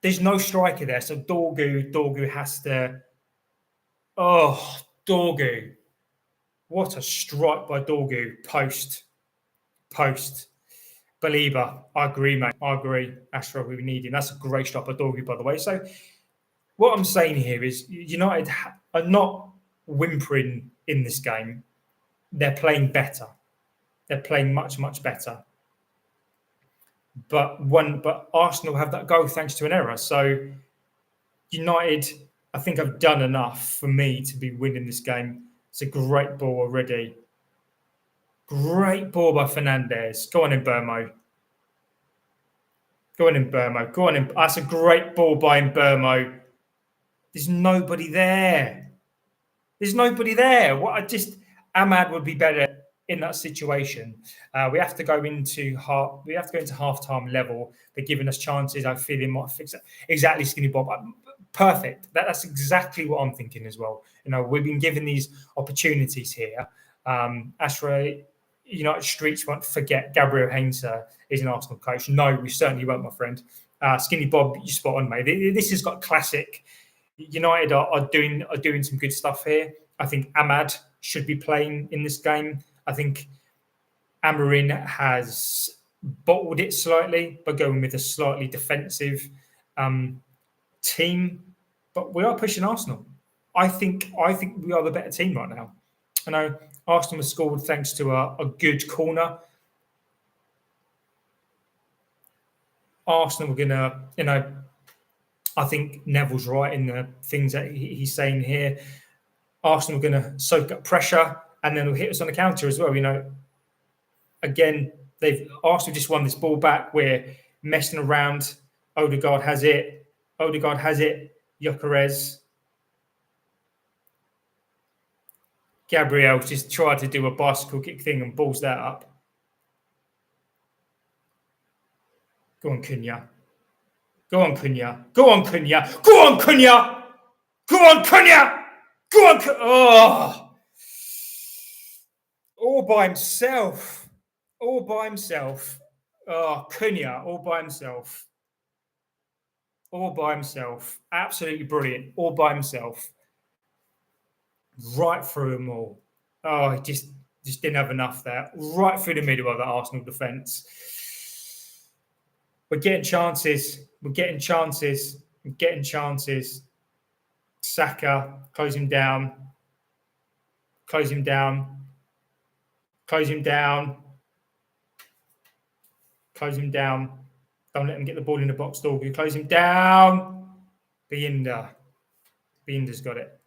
There's no striker there. So Dorgu has to. Oh, Dorgu. What a strike by Dorgu. Post. Belieber. I agree, mate. I agree. That's what we need him. That's a great shot by Dorgu, by the way. So what I'm saying here is United are not whimpering in this game. They're playing better. They're playing much, much better. But Arsenal have that goal thanks to an error. So United, I think, have done enough for me to be winning this game. It's a great ball already. Great ball by Fernandes. Go on in, Burmo. Go on in, Burmo. Go on in. That's a great ball by Burmo. There's nobody there. There's nobody there. Ahmad would be better in that situation. We have to go into half-time level. They're giving us chances. I feel they might fix it. Exactly, Skinny Bob. Perfect. That's exactly what I'm thinking as well. We've been given these opportunities here. Ashray, United Streets won't forget Gabriel Heinze is an Arsenal coach. No, we certainly won't, my friend. Skinny Bob, you spot on, mate. This has got classic. United are doing some good stuff here. I think Ahmad should be playing in this game. I think Amorim has bottled it slightly by going with a slightly defensive team, but we are pushing Arsenal. I think we are the better team right now. I know Arsenal has scored thanks to a good corner. Arsenal are gonna, I think Neville's right in the things that he's saying here. Arsenal are going to soak up pressure and then will hit us on the counter as well. Again, Arsenal just won this ball back. We're messing around. Odegaard has it. Gyökeres. Gabriel just tried to do a bicycle kick thing and balls that up. Go on, Cunha. Go on, Cunha. Oh! All by himself. Oh, Cunha, all by himself. Absolutely brilliant. All by himself. Right through them all. Oh, he just didn't have enough there. Right through the middle of the Arsenal defence. We're getting chances. Saka, close him down. Don't let him get the ball in the box, Dorgu. Close him down. Bienda's got it.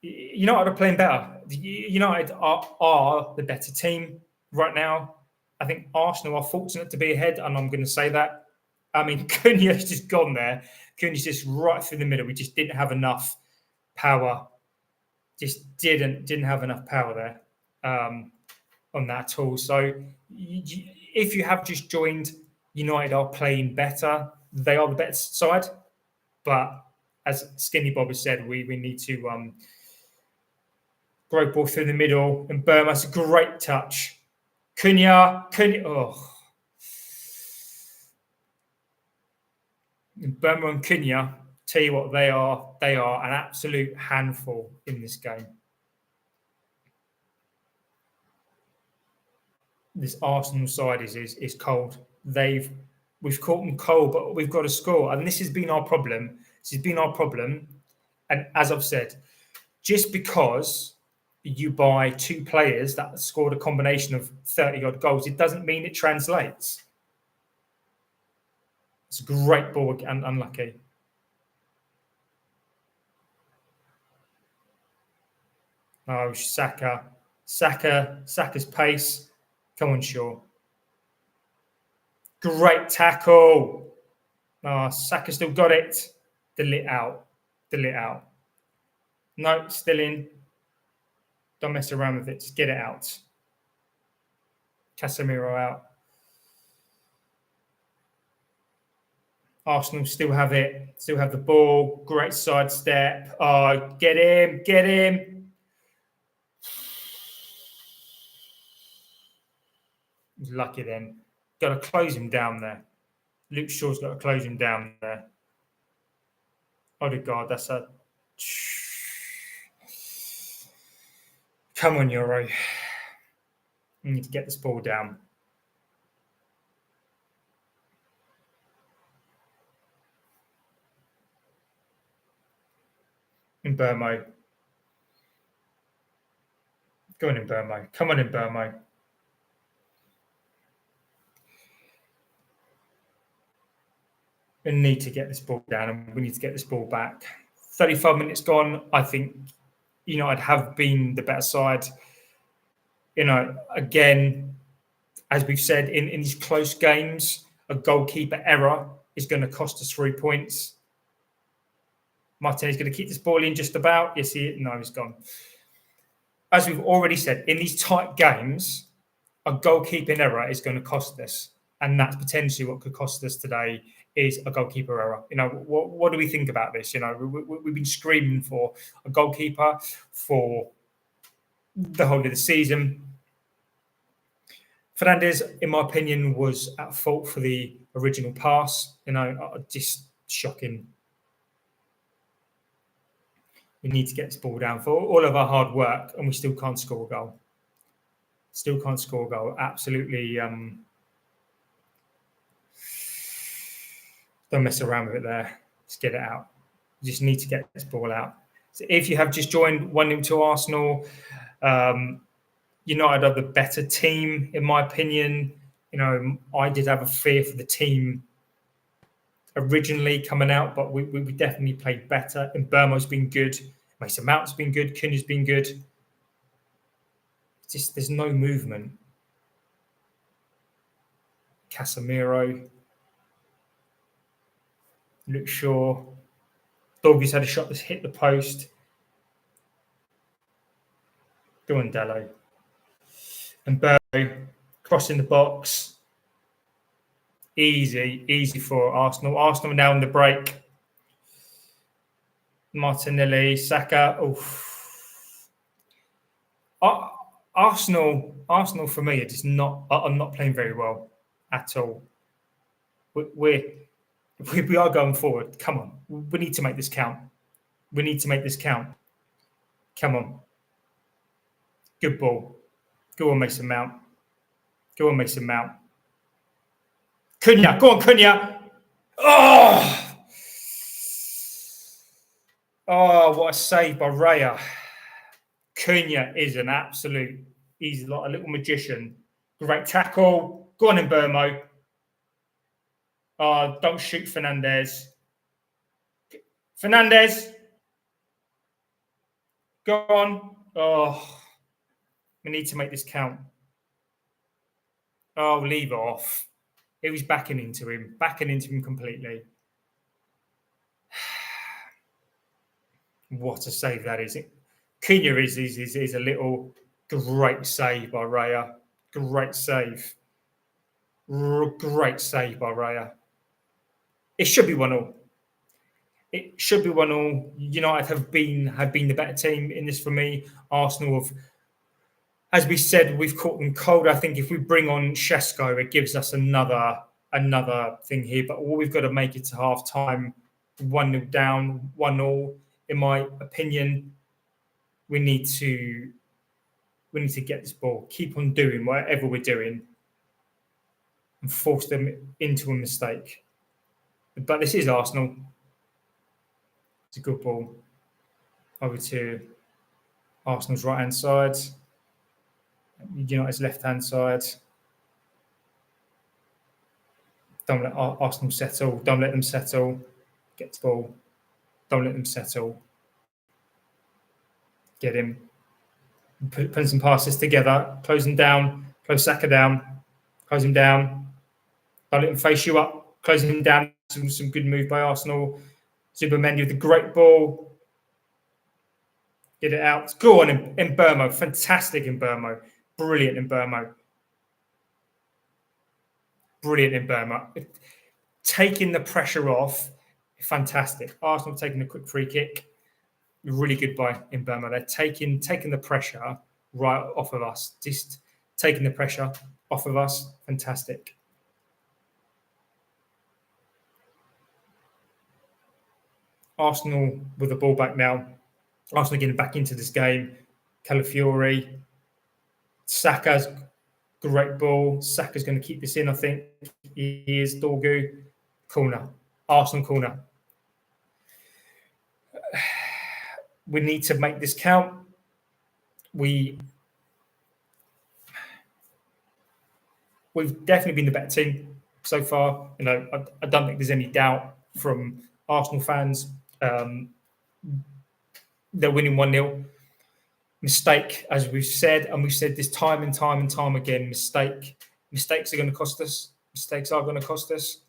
United are playing better. United are the better team right now. I think Arsenal are fortunate to be ahead, and I'm going to say that. I mean, Cunha's just gone there. Cunha's just right through the middle. We just didn't have enough power. Just didn't have enough power there on that at all. So if you have just joined, United are playing better. They are the better side. But as Skinny Bob has said, we need to great ball through the middle. And Burma's a great touch. Cunha. Oh. Burma and Cunha, tell you what, they are an absolute handful in this game. This Arsenal side is cold. We've caught them cold, but we've got to score. And this has been our problem. And as I've said, just because you buy two players that scored a combination of 30-odd goals, it doesn't mean it translates. It's a great ball and unlucky. Oh, Saka. Saka's pace. Come on, Shaw. Great tackle. Oh, Saka still got it. Delete out. No, still in. Don't mess around with it. Just get it out. Casemiro out. Arsenal still have it. Still have the ball. Great sidestep. Oh, get him. He's lucky then. Got to close him down there. Luke Shaw's got to close him down there. Odegaard, that's a... Come on, Euro. You need to get this ball down. Mbeumo. Go on, Mbeumo. Come on, Mbeumo. We need to get this ball down and we need to get this ball back. 35 minutes gone. I think United have been the better side. Again, as we've said, in these close games, a goalkeeper error is going to cost us 3 points. Martinez is going to keep this ball in just about. You see it? No, he's gone. As we've already said, in these tight games, a goalkeeping error is going to cost us. And that's potentially what could cost us today is a goalkeeper error. What do we think about this? We've been screaming for a goalkeeper for the whole of the season. Fernandes, in my opinion, was at fault for the original pass. Just shocking. We need to get this ball down for all of our hard work, and we still can't score a goal. Absolutely. Don't mess around with it there. Just get it out. You just need to get this ball out. So if you have just joined 1-0 to Arsenal, United are the better team, in my opinion. I did have a fear for the team originally coming out, but we definitely played better. And Mbeumo's been good. Mason Mount's been good. Cunha's been good. Just there's no movement. Casemiro. Luke Shaw. Doggy's had a shot that's hit the post. Go on, Dallo. And Mbeumo crossing the box. Easy for Arsenal. Arsenal now on the break. Martinelli, Saka. Oof. Arsenal for me are just not. I'm not playing very well at all. We are going forward. Come on, we need to make this count. Come on. Good ball. Go on, Mason Mount. Cunha, go on, Cunha. Oh, what a save by Raya. Cunha is an absolute, he's like a little magician. Great tackle. Go on, Mbeumo. Don't shoot Fernandes. Go on. We need to make this count. Leave it off. It was backing into him completely. What a save that is. Cunha is a little great save by Raya. Great save by Raya. It should be 1-1. United have been the better team in this for me. Arsenal have, as we said, we've caught them cold. I think if we bring on Shesko, it gives us another thing here. But all we've got to make it to half time, 1-0 down, 1-0. In my opinion, we need to get this ball, keep on doing whatever we're doing, and force them into a mistake. But this is Arsenal. It's a good ball over to Arsenal's right-hand side. United's left-hand side. Don't let Arsenal settle. Don't let them settle. Get the ball. Don't let them settle. Get him. Putting some passes together. Close him down. Close Saka down. Close him down. Don't let him face you up. Closing him down. Some good move by Arsenal. Zubimendi with the great ball. Get it out. Go on in Burmo. Fantastic in Burmo. Brilliant in Burmo. Brilliant in Burma. Taking the pressure off, fantastic. Arsenal taking a quick free kick, really good by in Burma. They're taking the pressure right off of us. Just taking the pressure off of us, fantastic. Arsenal with the ball back now. Arsenal getting back into this game. Calafiori, Saka's great ball. Saka's going to keep this in, I think. He is. Dorgu. Corner. Arsenal corner. We need to make this count. We've definitely been the better team so far. You know, I don't think there's any doubt from Arsenal fans. They're winning 1-0. Mistake, as we've said, and we've said this time and time and time again, mistakes are going to cost us. Mistakes are going to cost us.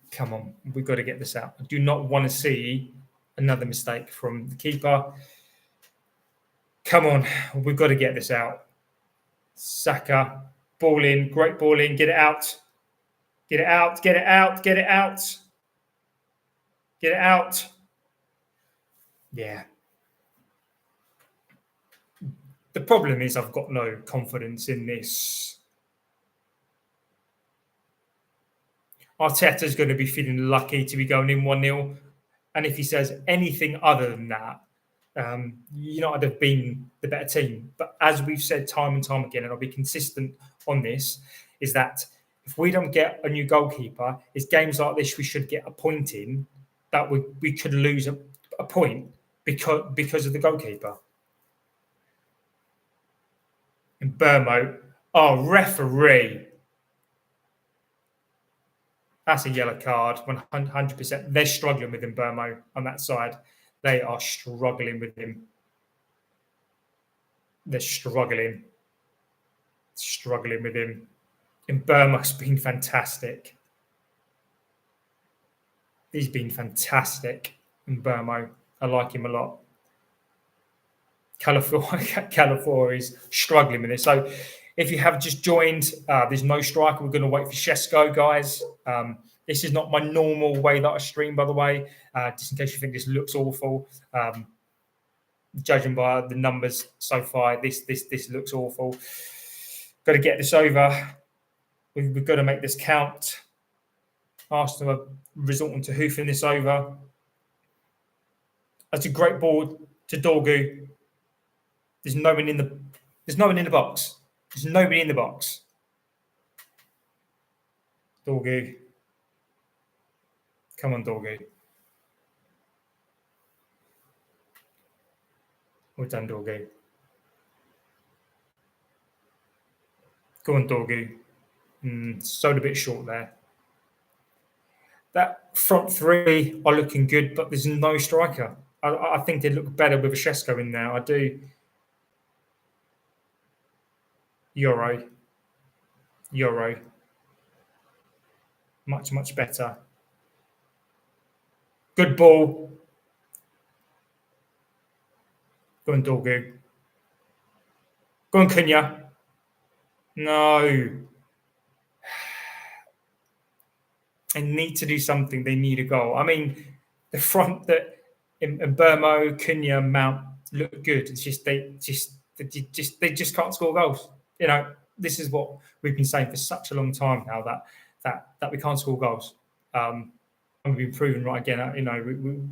Come on, we've got to get this out. I do not want to see another mistake from the keeper. Come on, we've got to get this out. Saka, ball in, great ball in, get it out. Get it out, get it out, get it out. Get it out. Yeah. The problem is I've got no confidence in this. Arteta's going to be feeling lucky to be going in 1-0. And if he says anything other than that, United have been the better team. But as we've said time and time again, and I'll be consistent on this, is that if we don't get a new goalkeeper, it's games like this we should get a point in that we could lose a point because of the goalkeeper. In Burmo, referee. That's a yellow card, 100%. They're struggling with him, Burmo, on that side. They are struggling with him. They're struggling with him. And Burma's been fantastic. He's been fantastic in Burmo. I like him a lot. Calafiori is struggling with it. So if you have just joined, there's no striker. We're going to wait for Shesko, guys. This is not my normal way that I stream, by the way, just in case you think this looks awful. Judging by the numbers so far, this looks awful. Got to get this over. We've got to make this count. Arsenal are resorting to hoofing this over. That's a great ball to Dorgu. There's no one in the box. There's nobody in the box. Dorgu. Come on, Dorgu. Well done, Dorgu. Go on, Dorgu. Sold a bit short there. That front three are looking good, but there's no striker. I think they look better with a Shesko in there. I do. Euro. Much, much better. Good ball. Go on, Dorgu. Go on, Cunha. No. They need to do something. They need a goal. I mean, the front that in Burmo, Cunha, Mount look good. It's just they just can't score goals. You know, this is what we've been saying for such a long time now that we can't score goals. And we've been proven right again. You know,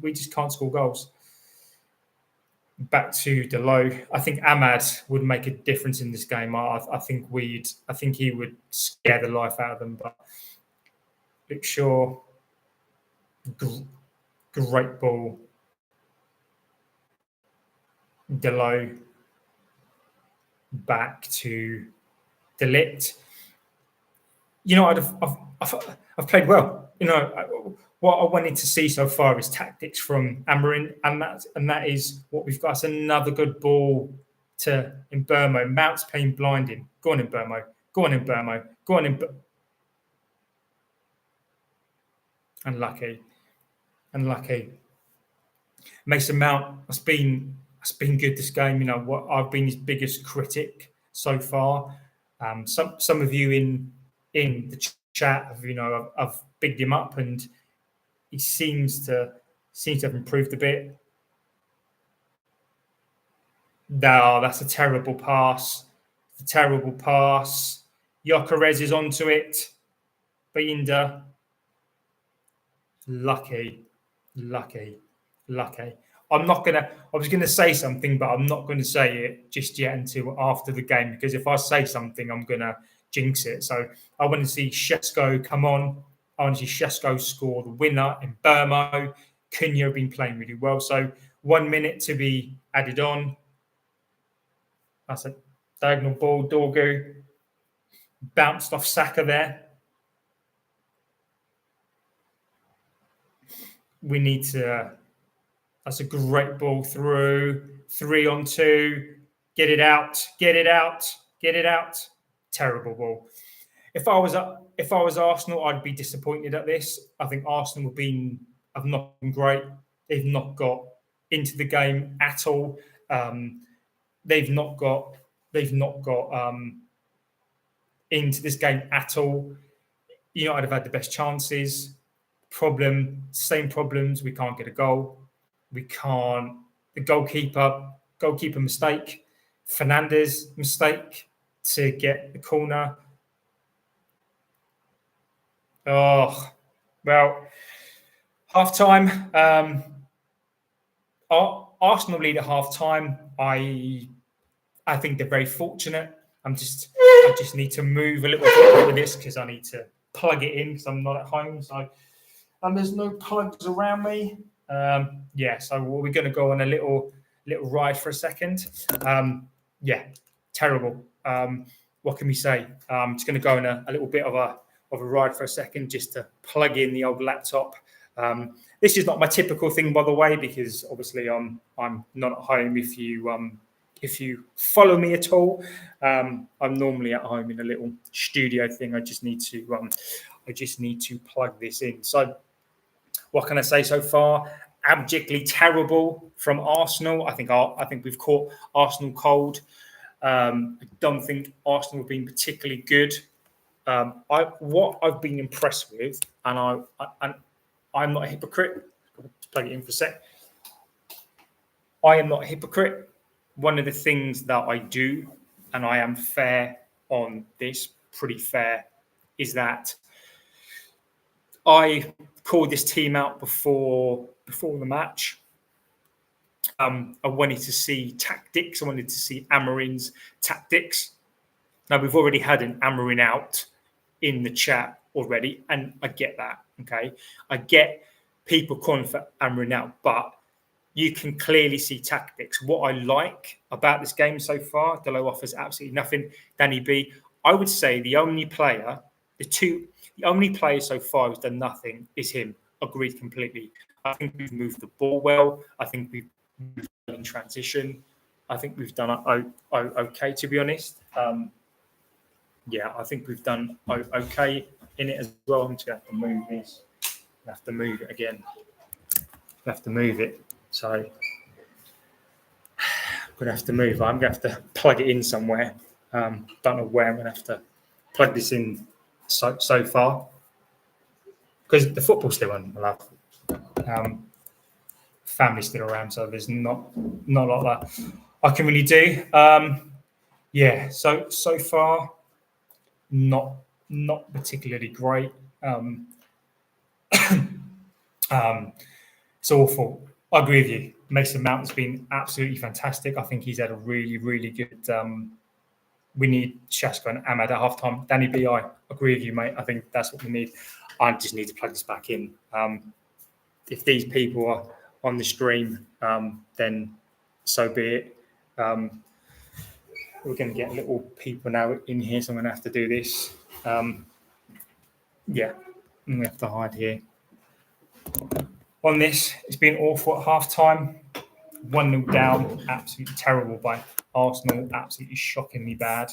we just can't score goals. Back to Delo. I think Ahmad would make a difference in this game. I think he would scare the life out of them. But Luke Shaw, great ball. Delo back to Delict. I've played well. What I wanted to see so far is tactics from Amarin, and that is what we've got. It's another good ball to Mbeumo. Mount's playing blinding. Go on, Mbeumo. Go on, Mbeumo. Go on, Mbeumo. Unlucky. Mason Mount has been good this game. What I've been his biggest critic so far. Some of you in the chat have bigged him up, and he seems to have improved a bit. No, that's a terrible pass. Gyökeres is onto it. Binder. Lucky. I was going to say something, but I'm not going to say it just yet until after the game, because if I say something, I'm going to jinx it. So I want to see Šeško come on. I want to see Šeško score the winner in Mbeumo. Cunha have been playing really well. So 1 minute to be added on. That's a diagonal ball. Dorgu bounced off Saka there. We need to... That's a great ball through. 3-on-2. Get it out. Terrible ball. If I was Arsenal, I'd be disappointed at this. I think Arsenal have not been great. They've not got into the game at all. They've not got into this game at all. United have had the best chances. Same problems. We can't get a goal. The goalkeeper mistake. Fernandes mistake to get the corner. Oh, well, half time. Arsenal lead at half time. I think they're very fortunate. I just need to move a little bit with this because I need to plug it in because I'm not at home. And there's no plugs around me. So we're going to go on a little ride for a second. Terrible. What can we say? I'm just going to go on a little bit of a ride for a second just to plug in the old laptop. This is not my typical thing, by the way, because obviously I'm not at home. If you follow me at all, I'm normally at home in a little studio thing. I just need to plug this in. So what can I say so far? Abjectly terrible from Arsenal. I think we've caught Arsenal cold. I don't think Arsenal have been particularly good. What I've been impressed with, and I'm not a hypocrite. Let's plug it in for a sec. I am not a hypocrite. One of the things that I do, and I am fair on this, pretty fair, is that I called this team out before the match. I wanted to see tactics. I wanted to see Amarin's tactics. Now, we've already had an Amarin out in the chat already, and I get that, okay? I get people calling for Amarin out, but you can clearly see tactics. What I like about this game so far, Delo offers absolutely nothing. Danny B, I would say the only player so far who's done nothing is him. Agreed completely. I think we've moved the ball well. I think we've moved in transition. I think we've done okay, to be honest. I think we've done okay in it as well. I'm just going to have to move this. I have to move it again. I have to move it. So I'm going to have to move. I'm going to have to plug it in somewhere. Don't know where I'm going to have to plug this in so far. Because the football's still on, my love. Family's still around, so there's not a lot that I can really do. So far, not particularly great. It's awful. I agree with you. Mason Mount has been absolutely fantastic. I think he's had a really, really good. We need Šeško and Ahmad at halftime. Danny B, I agree with you, mate. I think that's what we need. I just need to plug this back in. If these people are on the stream, then so be it. we're going to get little people now in here, so I'm going to have to do this. Yeah, I'm going to have to hide here. On this, it's been awful at half-time. 1-0 down, absolutely terrible by Arsenal, absolutely shockingly bad.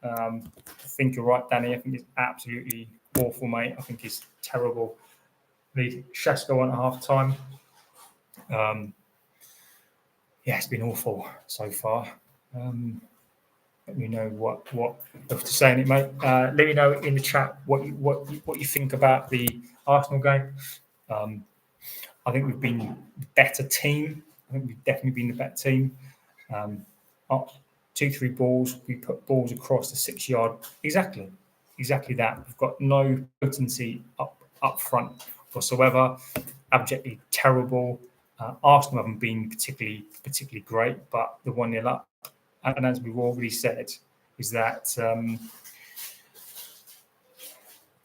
I think you're right, Danny. I think it's absolutely awful, mate. I think it's terrible. The Shasko on at half-time. Yeah, it's been awful so far. Let me know what you have to say in it, mate. Let me know in the chat what you think about the Arsenal game. I think we've been the better team. I think we've definitely been the better team. Up 2-3 balls, we put balls across the 6-yard. Exactly that. We've got no potency up front whatsoever. Abjectly terrible. Arsenal haven't been particularly great, but the 1-0 up, and as we've already said, is that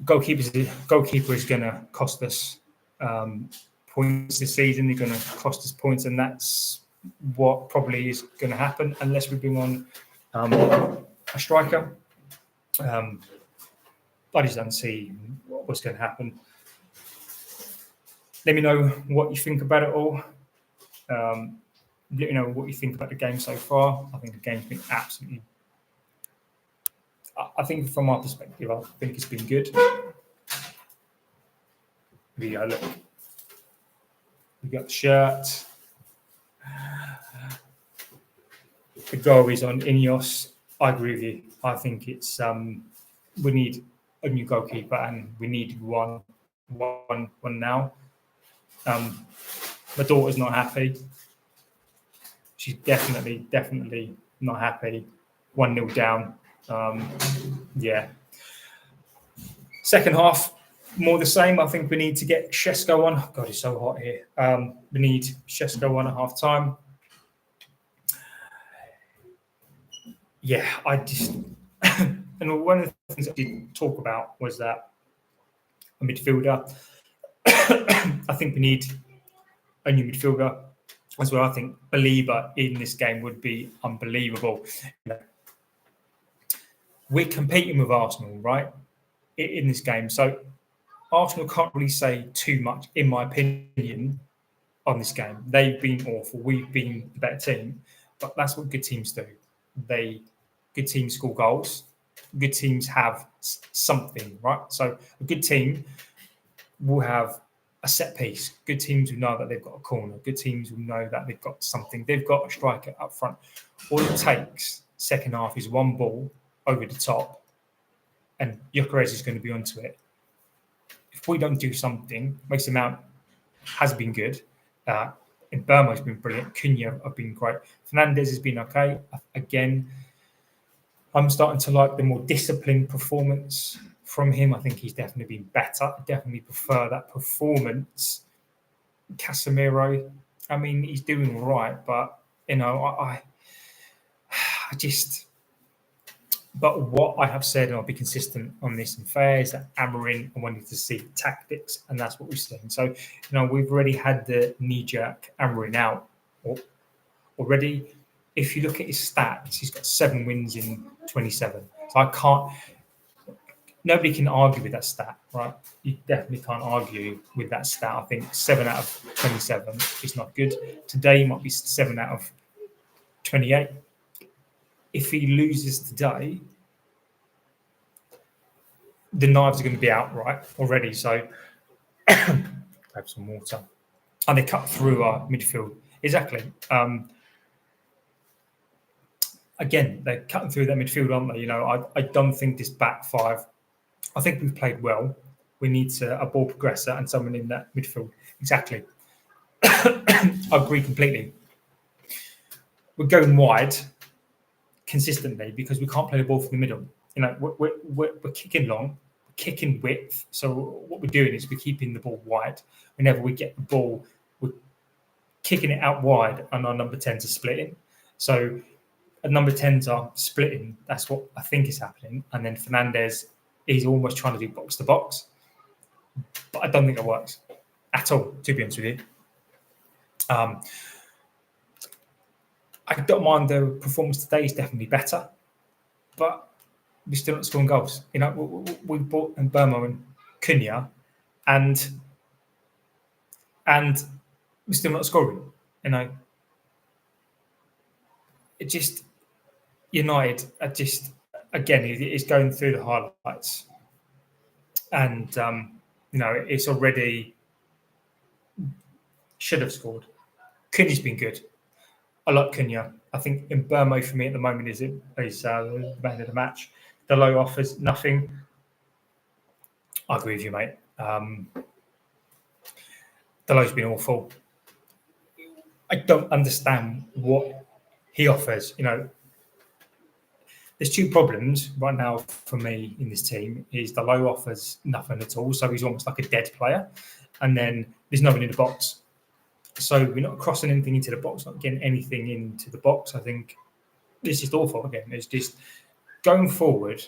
goalkeeper is going to cost us points this season. They're going to cost us points, and that's what probably is going to happen unless we bring on a striker. I just don't see what's going to happen. Let me know what you think about it all. Let me know what you think about the game so far. I think the game's been absolutely... I think from our perspective, I think it's been good. Here we go, look. We got the shirt. The goal is on Ineos. I agree with you. I think it's we need a new goalkeeper, and we need one now. My daughter's not happy. She's definitely not happy. 1-0 down. Yeah. Second half, more the same. I think we need to get Shesko on. God, it's so hot here. We need Shesko on at half time. Yeah, I just... and one of the things I did talk about was that a midfielder. I think we need a new midfielder as well. I think Belieber in this game would be unbelievable. We're competing with Arsenal, right, in this game. So Arsenal can't really say too much, in my opinion, on this game. They've been awful. We've been the better team. But that's what good teams do. Good teams score goals. Good teams have something, right? So a good team will have a set piece. Good teams will know that they've got a corner. Good teams will know that they've got something. They've got a striker up front. All it takes, second half, is one ball over the top, and Gyökeres is going to be onto it. If we don't do something, Mason Mount has been good. In Burma has been brilliant. Cunha have been great. Fernandez has been okay. Again, I'm starting to like the more disciplined performance from him. I think he's definitely been better. I definitely prefer that performance. Casemiro, I mean, he's doing all right, but, you know, I just... But what I have said, and I'll be consistent on this and fair, is that Amorim, I wanted to see tactics, and that's what we've seen. So, you know, we've already had the knee-jerk Amorim out already. If you look at his stats, he's got 7 wins in 27. So nobody can argue with that stat, right? You definitely can't argue with that stat. I think 7 out of 27 is not good. Today might be 7 out of 28. If he loses today, the knives are going to be out right already. So grab some water. And they cut through our midfield. Exactly. Again, they're cutting through that midfield, aren't they? You know, I don't think this back five... I think we've played well. We need a ball progressor and someone in that midfield. Exactly. I agree completely. We're going wide consistently because we can't play the ball from the middle. You know, we're kicking long, we're kicking width. So what we're doing is we're keeping the ball wide. Whenever we get the ball, we're kicking it out wide, and our number 10s are splitting. So number 10s are splitting. That's what I think is happening. And then Fernandez is almost trying to do box to box, but I don't think it works at all, to be honest with you. I don't mind the performance today is definitely better, but we're still not scoring goals. You know, we bought Burma and Cunha, and we're still not scoring. You know, it just United are just again it's going through the highlights, and you know it's already should have scored. Cunha's been good. I like Cunha. I think in Burma for me at the moment is the man of the match. The low offers nothing. I agree with you, mate. The low's been awful. I don't understand what he offers. You know, there's two problems right now for me in this team. Is the low offers nothing at all, so he's almost like a dead player, and then there's nothing in the box. So we're not crossing anything into the box, not getting anything into the box. I think it's just awful again. It's just going forward,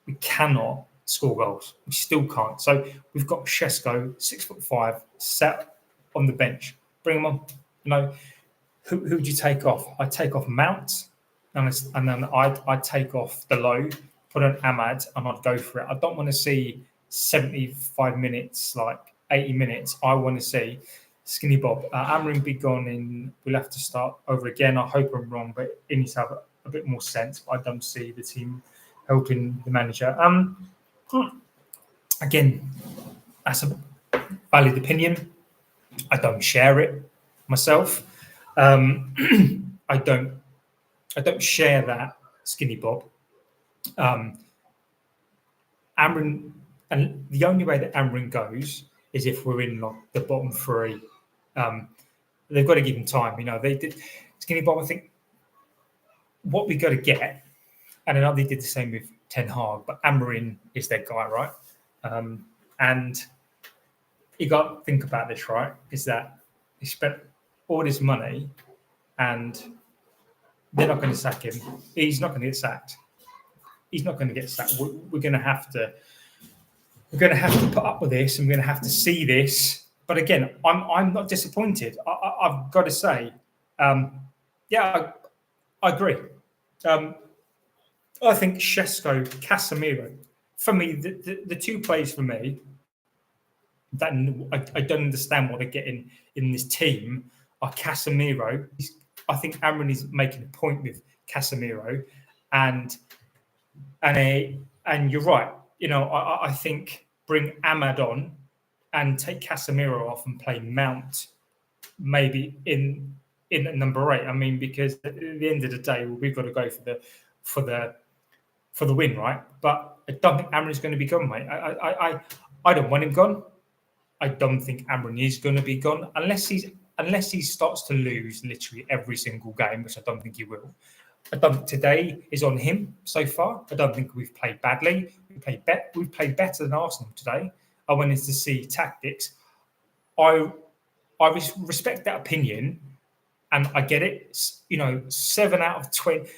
we cannot score goals. We still can't. So we've got Shesko, 6'5", sat on the bench. Bring him on. You know, who would you take off? I take off Mount, and then I'd take off the low, put on Ahmad, and I'd go for it. I don't want to see 75 minutes, like 80 minutes. I want to see Skinny Bob. Amrin be gone in. We'll have to start over again. I hope I'm wrong, but it needs to have a bit more sense. But I don't see the team helping the manager. Again, that's a valid opinion. I don't share it myself. I don't share that Skinny Bob. Amrin, and the only way that Amrin goes is if we're in like the bottom three. They've got to give him time. You know, they did Skinny Bob. I think what we got to get, and I know they did the same with Ten Hag, but Amrin is their guy, right? And you got to think about this, right? Is that he spent all this money, and they're not going to sack him. He's not going to get sacked. He's not going to get sacked. We're going to have to. We're going to have to put up with this, and we're going to have to see this. But again, I'm not disappointed. I've got to say, yeah, I agree. I think Shesko, Casemiro, for me, the two plays for me that I don't understand what they're getting in this team are Casemiro. I think Amrin is making a point with Casemiro, and you're right. You know, I think bring Ahmad on and take Casemiro off and play Mount maybe in number 8. I mean, because at the end of the day, we've got to go for the win, right? But I don't think Amrin is going to be gone, mate. I don't want him gone. I don't think Amrin is going to be gone unless he starts to lose literally every single game, which I don't think he will. I don't think today is on him so far. I don't think we've played badly. We've played better than Arsenal today. I wanted to see tactics. I respect that opinion, and I get it. You know, 7 out of 20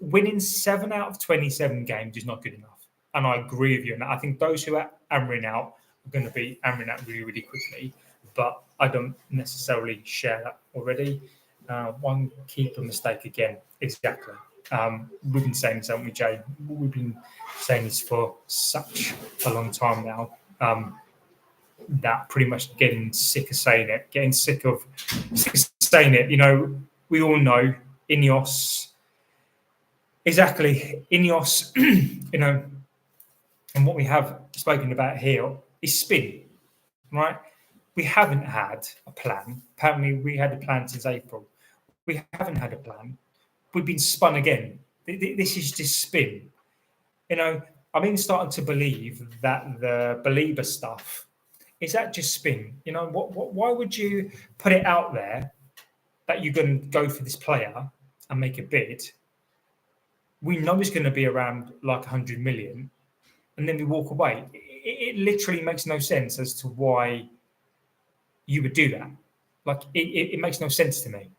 winning 7 out of 27 games is not good enough, and I agree with you. And I think those who are Amrin out are going to be Amrin out really, really quickly. But I don't necessarily share that already. One keeper mistake again. Exactly. We've been saying this, haven't we, Jay? We've been saying this for such a long time now. That pretty much getting sick of saying it. You know, we all know Ineos. Exactly. Ineos, you know, and what we have spoken about here is spin, right? We haven't had a plan. Apparently, we had a plan since April. We haven't had a plan. We've been spun again. This is just spin. You know, I'm even starting to believe that the Belieber stuff is that just spin. You know, why would you put it out there that you're going to go for this player and make a bid? We know it's going to be around like 100 million, and then we walk away. It literally makes no sense as to why you would do that. Like, it makes no sense to me.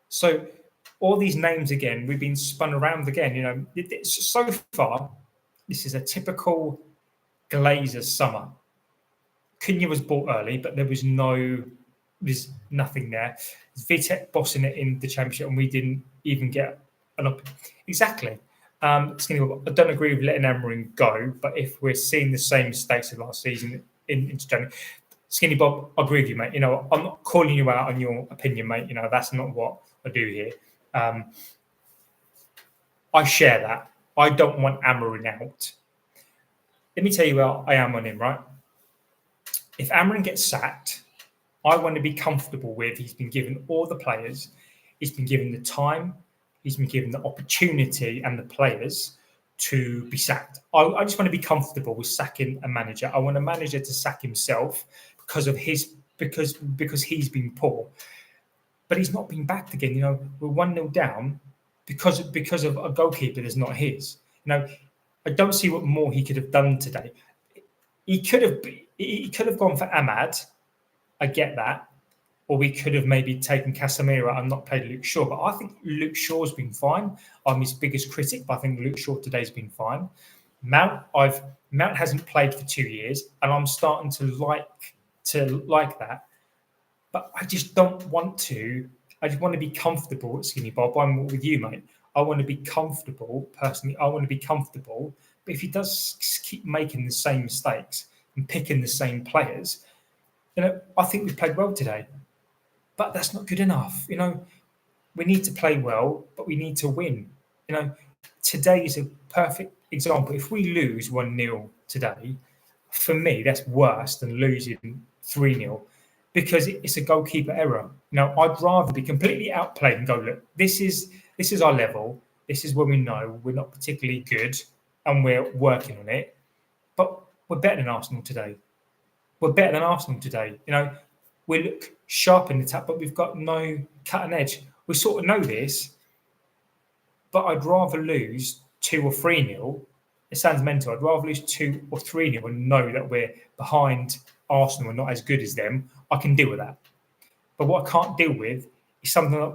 So all these names again, we've been spun around again. You know, so far, this is a typical Glazers summer. Cunha was bought early, but there was no there's nothing there. It's Vitek bossing it in the Championship, and we didn't even get an exactly. Skinny Bob, I don't agree with letting Amorim go, but if we're seeing the same mistakes of last season into January, Skinny Bob, I agree with you, mate. You know, I'm not calling you out on your opinion, mate. You know, that's not what I do here. I share that. I don't want Amorim out. Let me tell you where I am on him, right? If Amorim gets sacked, I want to be comfortable with he's been given all the players, he's been given the time, he's been given the opportunity and the players to be sacked. I just want to be comfortable with sacking a manager. I want a manager to sack himself because of because he's been poor. But he's not been backed again. You know, we're 1-0 down because of a goalkeeper that's not his. You know, I don't see what more he could have done today. He could have gone for Ahmad. I get that. Or we could have maybe taken Casemiro and not played Luke Shaw. But I think Luke Shaw's been fine. I'm his biggest critic, but I think Luke Shaw today's been fine. Mount hasn't played for 2 years, and I'm starting to like that. But I just don't want to. I just want to be comfortable at Skinny Bob. I'm with you, mate. I want to be comfortable, personally. I want to be comfortable. But if he does keep making the same mistakes and picking the same players, you know, I think we played well today. But that's not good enough. You know, we need to play well, but we need to win. You know, today is a perfect example. If we lose 1-0 today, for me, that's worse than losing 3-0 because it's a goalkeeper error. You know, I'd rather be completely outplayed and go, look, this is our level. This is where we know we're not particularly good and we're working on it. But we're better than Arsenal today. We're better than Arsenal today. You know, we look sharp in the tap, but we've got no cutting edge. We sort of know this, but I'd rather lose 2 or 3-0. It sounds mental. I'd rather lose 2 or 3-0 and know that we're behind Arsenal and not as good as them. I can deal with that. But what I can't deal with is something that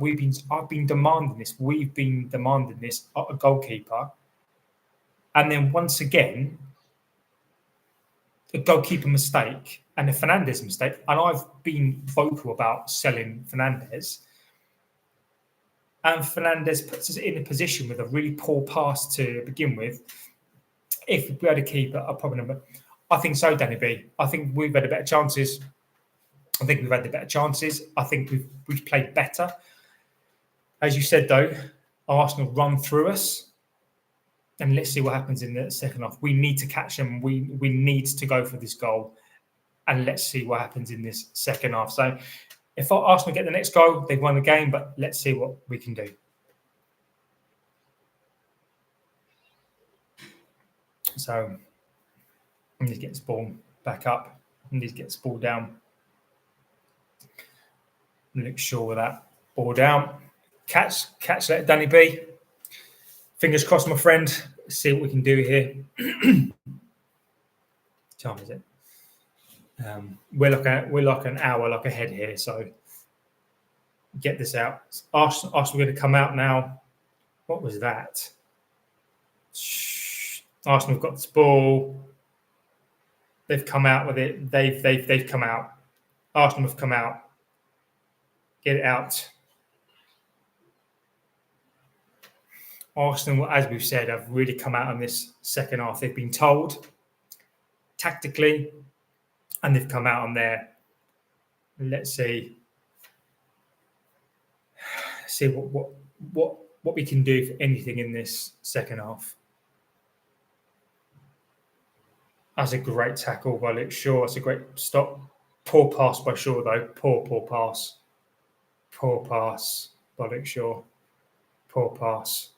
I've been demanding this. We've been demanding this at a goalkeeper. And then once again, a goalkeeper mistake and a Fernandes mistake. And I've been vocal about selling Fernandes. And Fernandes puts us in a position with a really poor pass to begin with. If we had a keeper, a problem. I think so, Danny B. I think we've had the better chances. I think we've played better. As you said, though, Arsenal run through us. And let's see what happens in the second half. We need to catch them. We need to go for this goal. And let's see what happens in this second half. So if Arsenal get the next goal, they've won the game. But let's see what we can do. So I need to get this ball back up. I need to get this ball down. Look sure with that. Ball down. Catch that, Danny B. Fingers crossed, my friend. Let's see what we can do here. Time is it? We're like an hour ahead here, so get this out. Arsenal are going to come out now. What was that? Arsenal have got this ball. They've come out with it. They've come out. Arsenal have come out. Get it out. Arsenal, as we've said, have really come out in this second half. They've been told tactically, and they've come out on there. Let's see what we can do for anything in this second half. That's a great tackle by Luke Shaw. That's a great stop. Poor pass by Shaw, though. Poor pass. Poor pass by Luke Shaw. Poor pass.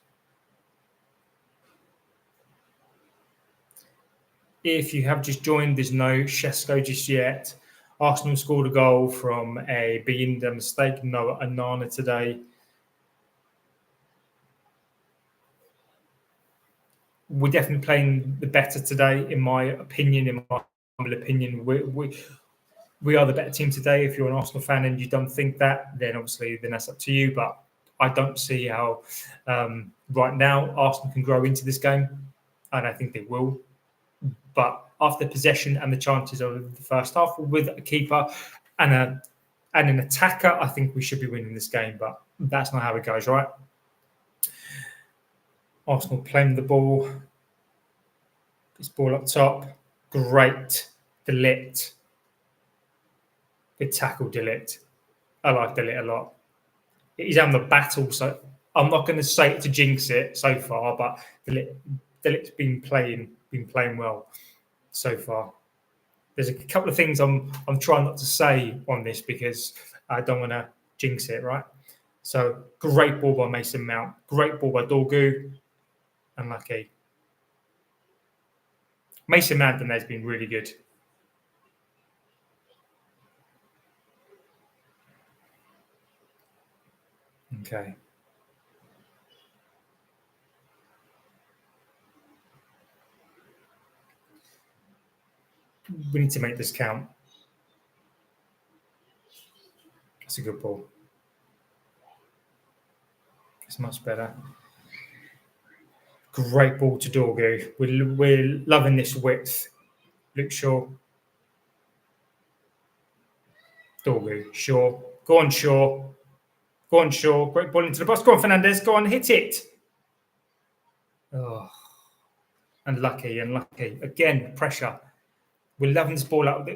If you have just joined, there's no Shesko just yet. Arsenal scored a goal from a Beyinda mistake. Noah Anana today. We're definitely playing the better today, in my opinion. In my humble opinion, we are the better team today. If you're an Arsenal fan and you don't think that, then obviously that's up to you. But I don't see how right now Arsenal can grow into this game, and I think they will. But after possession and the chances of the first half with a keeper and and an attacker, I think we should be winning this game, but that's not how it goes, right? Arsenal playing the ball. This ball up top. Great. De Ligt. Good tackle, De Ligt. I like De Ligt a lot. He's having the battle, so I'm not going to say it to jinx it so far, but De Ligt's been playing well so far. There's a couple of things I'm trying not to say on this because I don't want to jinx it, right? So great ball by Mason Mount, great ball by Dorgu, unlucky. Mason Mount has been really good. Okay. We need to make this count. That's a good ball. It's much better. Great ball to Dorgu. We're loving this width. Luke Shaw. Dorgu. Shaw. Go on, Shaw. Go on, Shaw. Great ball into the box. Go on, Fernandez. Go on, hit it. Oh. Unlucky. Again, pressure. We're loving this ball out.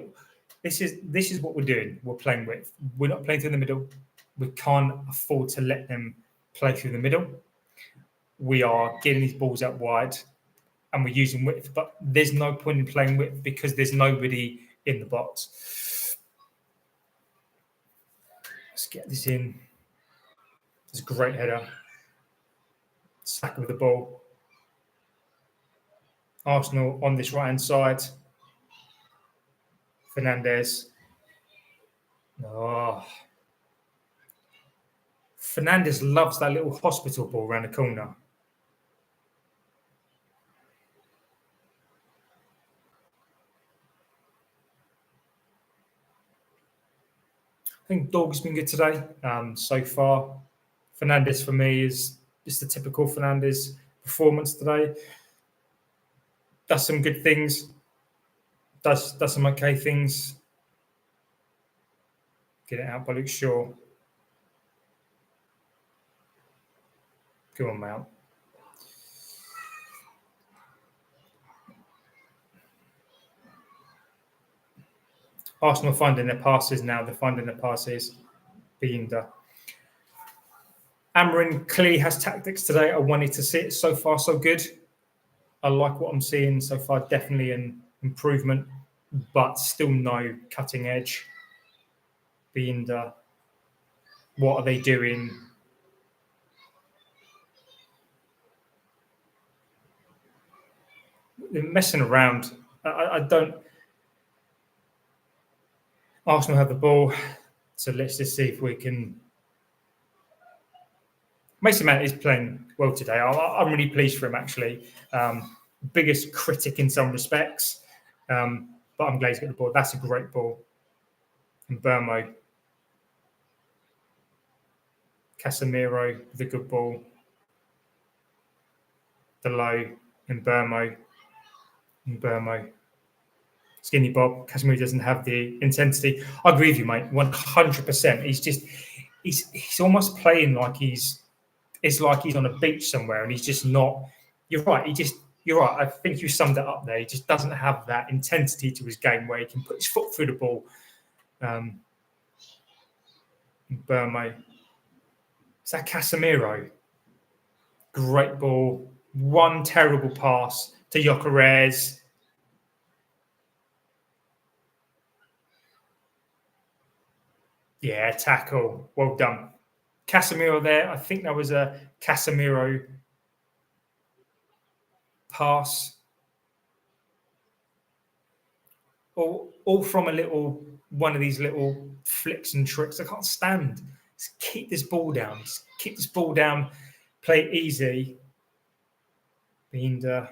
This is what we're doing. We're playing with. We're not playing through the middle. We can't afford to let them play through the middle. We are getting these balls out wide and we're using width, but there's no point in playing width because there's nobody in the box. Let's get this in. It's a great header. Saka with the ball. Arsenal on this right-hand side. Fernandez. Oh. Fernandez loves that little hospital ball around the corner. I think Dog's been good today so far. Fernandez for me is just the typical Fernandez performance today. Does some good things. Does some okay things. Get it out by Luke Shaw. Go on, Mount. Arsenal finding their passes now. They're finding their passes. Binder. Amarin clearly has tactics today. I wanted to see it. So far, so good. I like what I'm seeing so far. Definitely an improvement, but still no cutting edge. Binder. What are they doing? They're messing around. I don't. Arsenal have the ball, so let's just see if we can. Mason Mount is playing well today. I'm really pleased for him, actually. Biggest critic in some respects, but I'm glad he's got the ball. That's a great ball. And Burmo. Casemiro with a good ball. Delow and Burmo. Skinny Bob. Casemiro doesn't have the intensity. I agree with you, mate. 100%. He's almost playing like it's like he's on a beach somewhere and he's just not. You're right. You're right. I think you summed it up there. He just doesn't have that intensity to his game where he can put his foot through the ball. Burmo. Is that Casemiro? Great ball. One terrible pass to Gyökeres. Yeah, tackle. Well done. Casemiro there. I think that was a Casemiro pass. All from one of these little flicks and tricks. I can't stand. Just keep this ball down. Play it easy. Binder.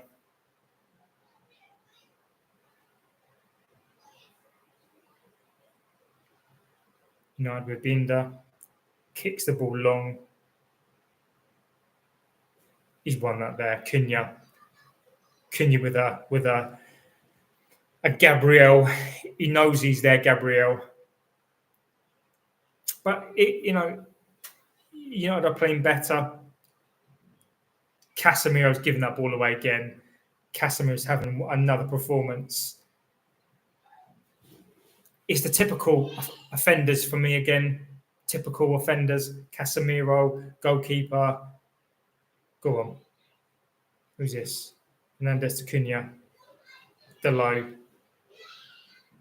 United with Binder. Kicks the ball long. He's won that there. Cunha with a Gabriel. He knows he's there, Gabriel. But United are playing better. Casemiro's giving that ball away again. Casemiro's having another performance. It's the typical offenders for me again. Typical offenders. Casemiro, goalkeeper. Go on. Who's this? Hernandez to Cunha. Delo.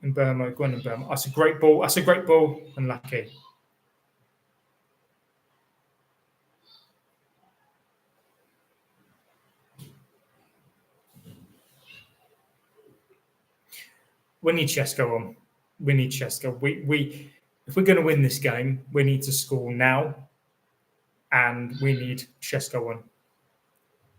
And Burma. Go on and Burma. That's a great ball. That's a great ball. Unlucky. We need Chesko on. We need Chesko. We if we're going to win this game, we need to score now, and we need Chesko on.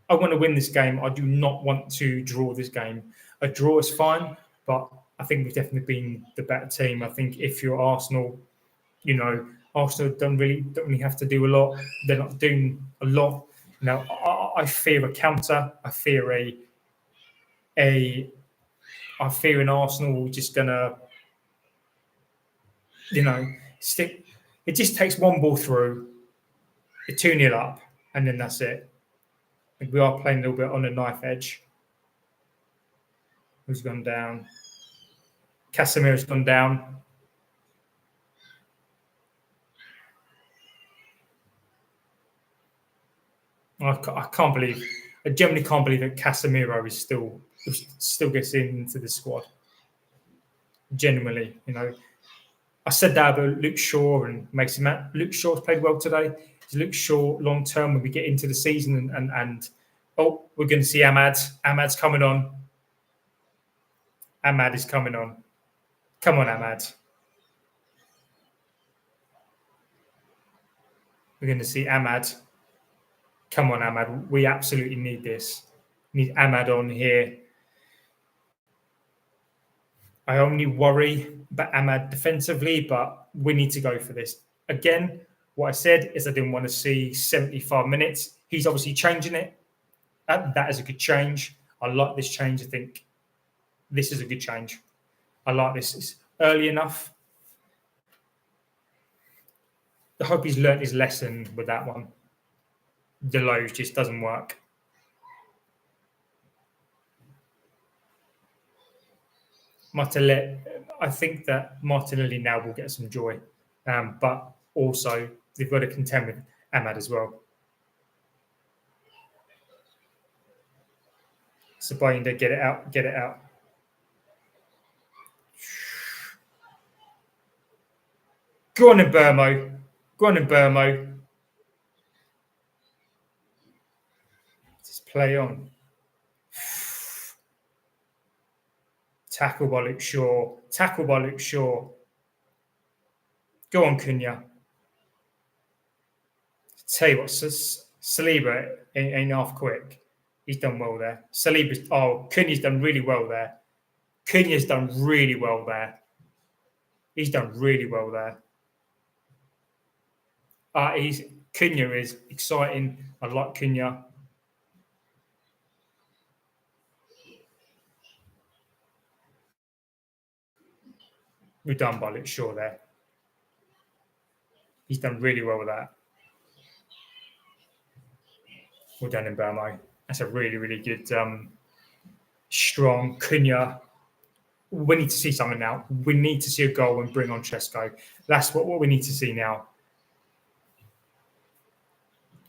I want to win this game. I do not want to draw this game. A draw is fine, but I think we've definitely been the better team. I think if you're Arsenal, Arsenal don't really have to do a lot. They're not doing a lot. I fear a counter. I fear I fear an Arsenal just gonna, stick. It just takes one ball through, a 2-0 up, and then that's it. We are playing a little bit on the knife edge. Who's gone down? Casemiro's gone down. I can't believe. I genuinely can't believe that Casemiro is still gets into the squad. Genuinely, I said that about Luke Shaw and Mason Mount. Luke Shaw's played well today. Is Luke Shaw long term when we get into the season and we're going to see Ahmad. Ahmad's coming on. Ahmad is coming on. Come on, Ahmad. We're going to see Ahmad. Come on, Ahmad. We absolutely need this. We need Ahmad on here. I only worry about Ahmad defensively, but we need to go for this. Again, what I said is I didn't want to see 75 minutes. He's obviously changing it. That is a good change. I like this change. I think this is a good change. I like this. It's early enough. I hope he's learnt his lesson with that one. Deloge just doesn't work. I think that Martinelli now will get some joy. But also, they've got to contend with Ahmad as well. Sabayinda, get it out. Go on in Burmo. Just play on. Tackle by Luke Shaw. Go on, Cunha. Tell you what, Saliba ain't half quick. He's done well there. Cunha's done really well there. He's done really well there. Cunha is exciting. I like Cunha. We're done by Luke Shaw there. He's done really well with that. Well done in Burmo. That's a really, really good, strong Cunha. We need to see something now. We need to see a goal and bring on Chesko. That's what we need to see now.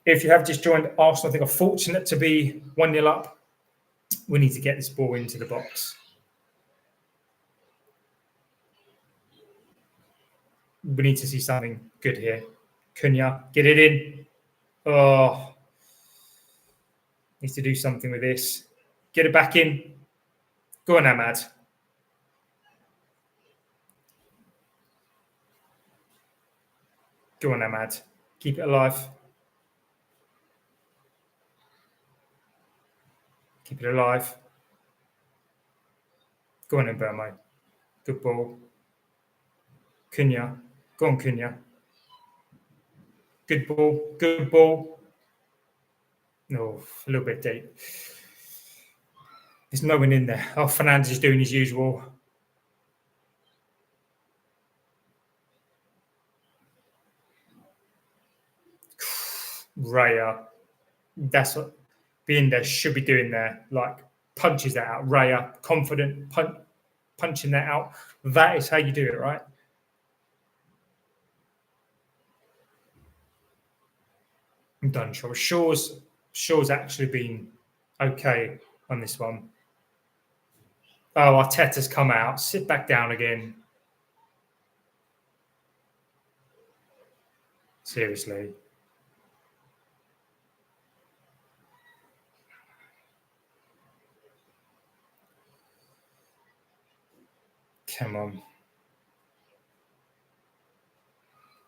If you have just joined Arsenal, I think are fortunate to be 1-0 up. We need to get this ball into the box. We need to see something good here. Cunha, get it in. Oh, needs to do something with this. Get it back in. Go on, Ahmad. Go on, Ahmad. Keep it alive. Keep it alive. Go on, Burmo. Good ball. Cunha. Go on, Cunha. Good ball. No, a little bit deep. There's no one in there. Oh, Fernandes is doing his usual. Raya. That's what being there should be doing there. Like punches that out. Raya, confident, punching that out. That is how you do it, right? I'm done. Shaw's actually been okay on this one. Oh, Arteta's come out. Sit back down again. Seriously. Come on.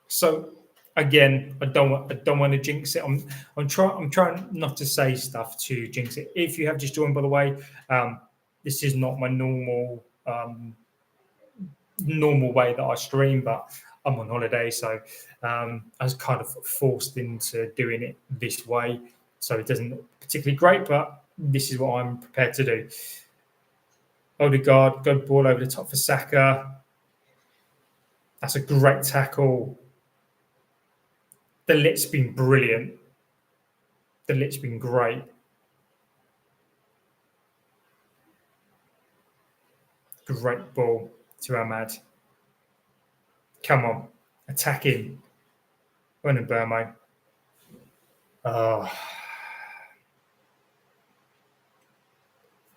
So again, I don't want to jinx it. I'm trying not to say stuff to jinx it. If you have just joined, by the way, this is not my normal way that I stream, but I'm on holiday, so I was kind of forced into doing it this way. So it doesn't look particularly great, but this is what I'm prepared to do. Odegaard, good ball over the top for Saka. That's a great tackle. The lit's been brilliant. The lit's been great. Great ball to Ahmad. Come on, attack him. Run in Burmo. Oh,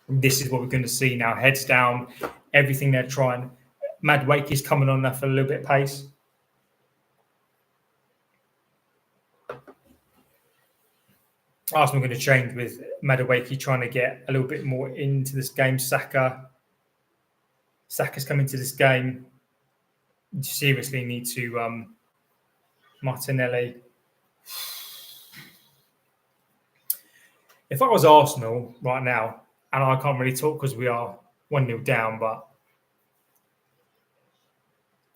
this is what we're going to see now. Heads down, everything they're trying. Madwake is coming on there for a little bit of pace. Arsenal going to change with Madueke trying to get a little bit more into this game. Saka's coming to this game. You seriously need to Martinelli. If I was Arsenal right now, and I can't really talk because we are 1-0 down, but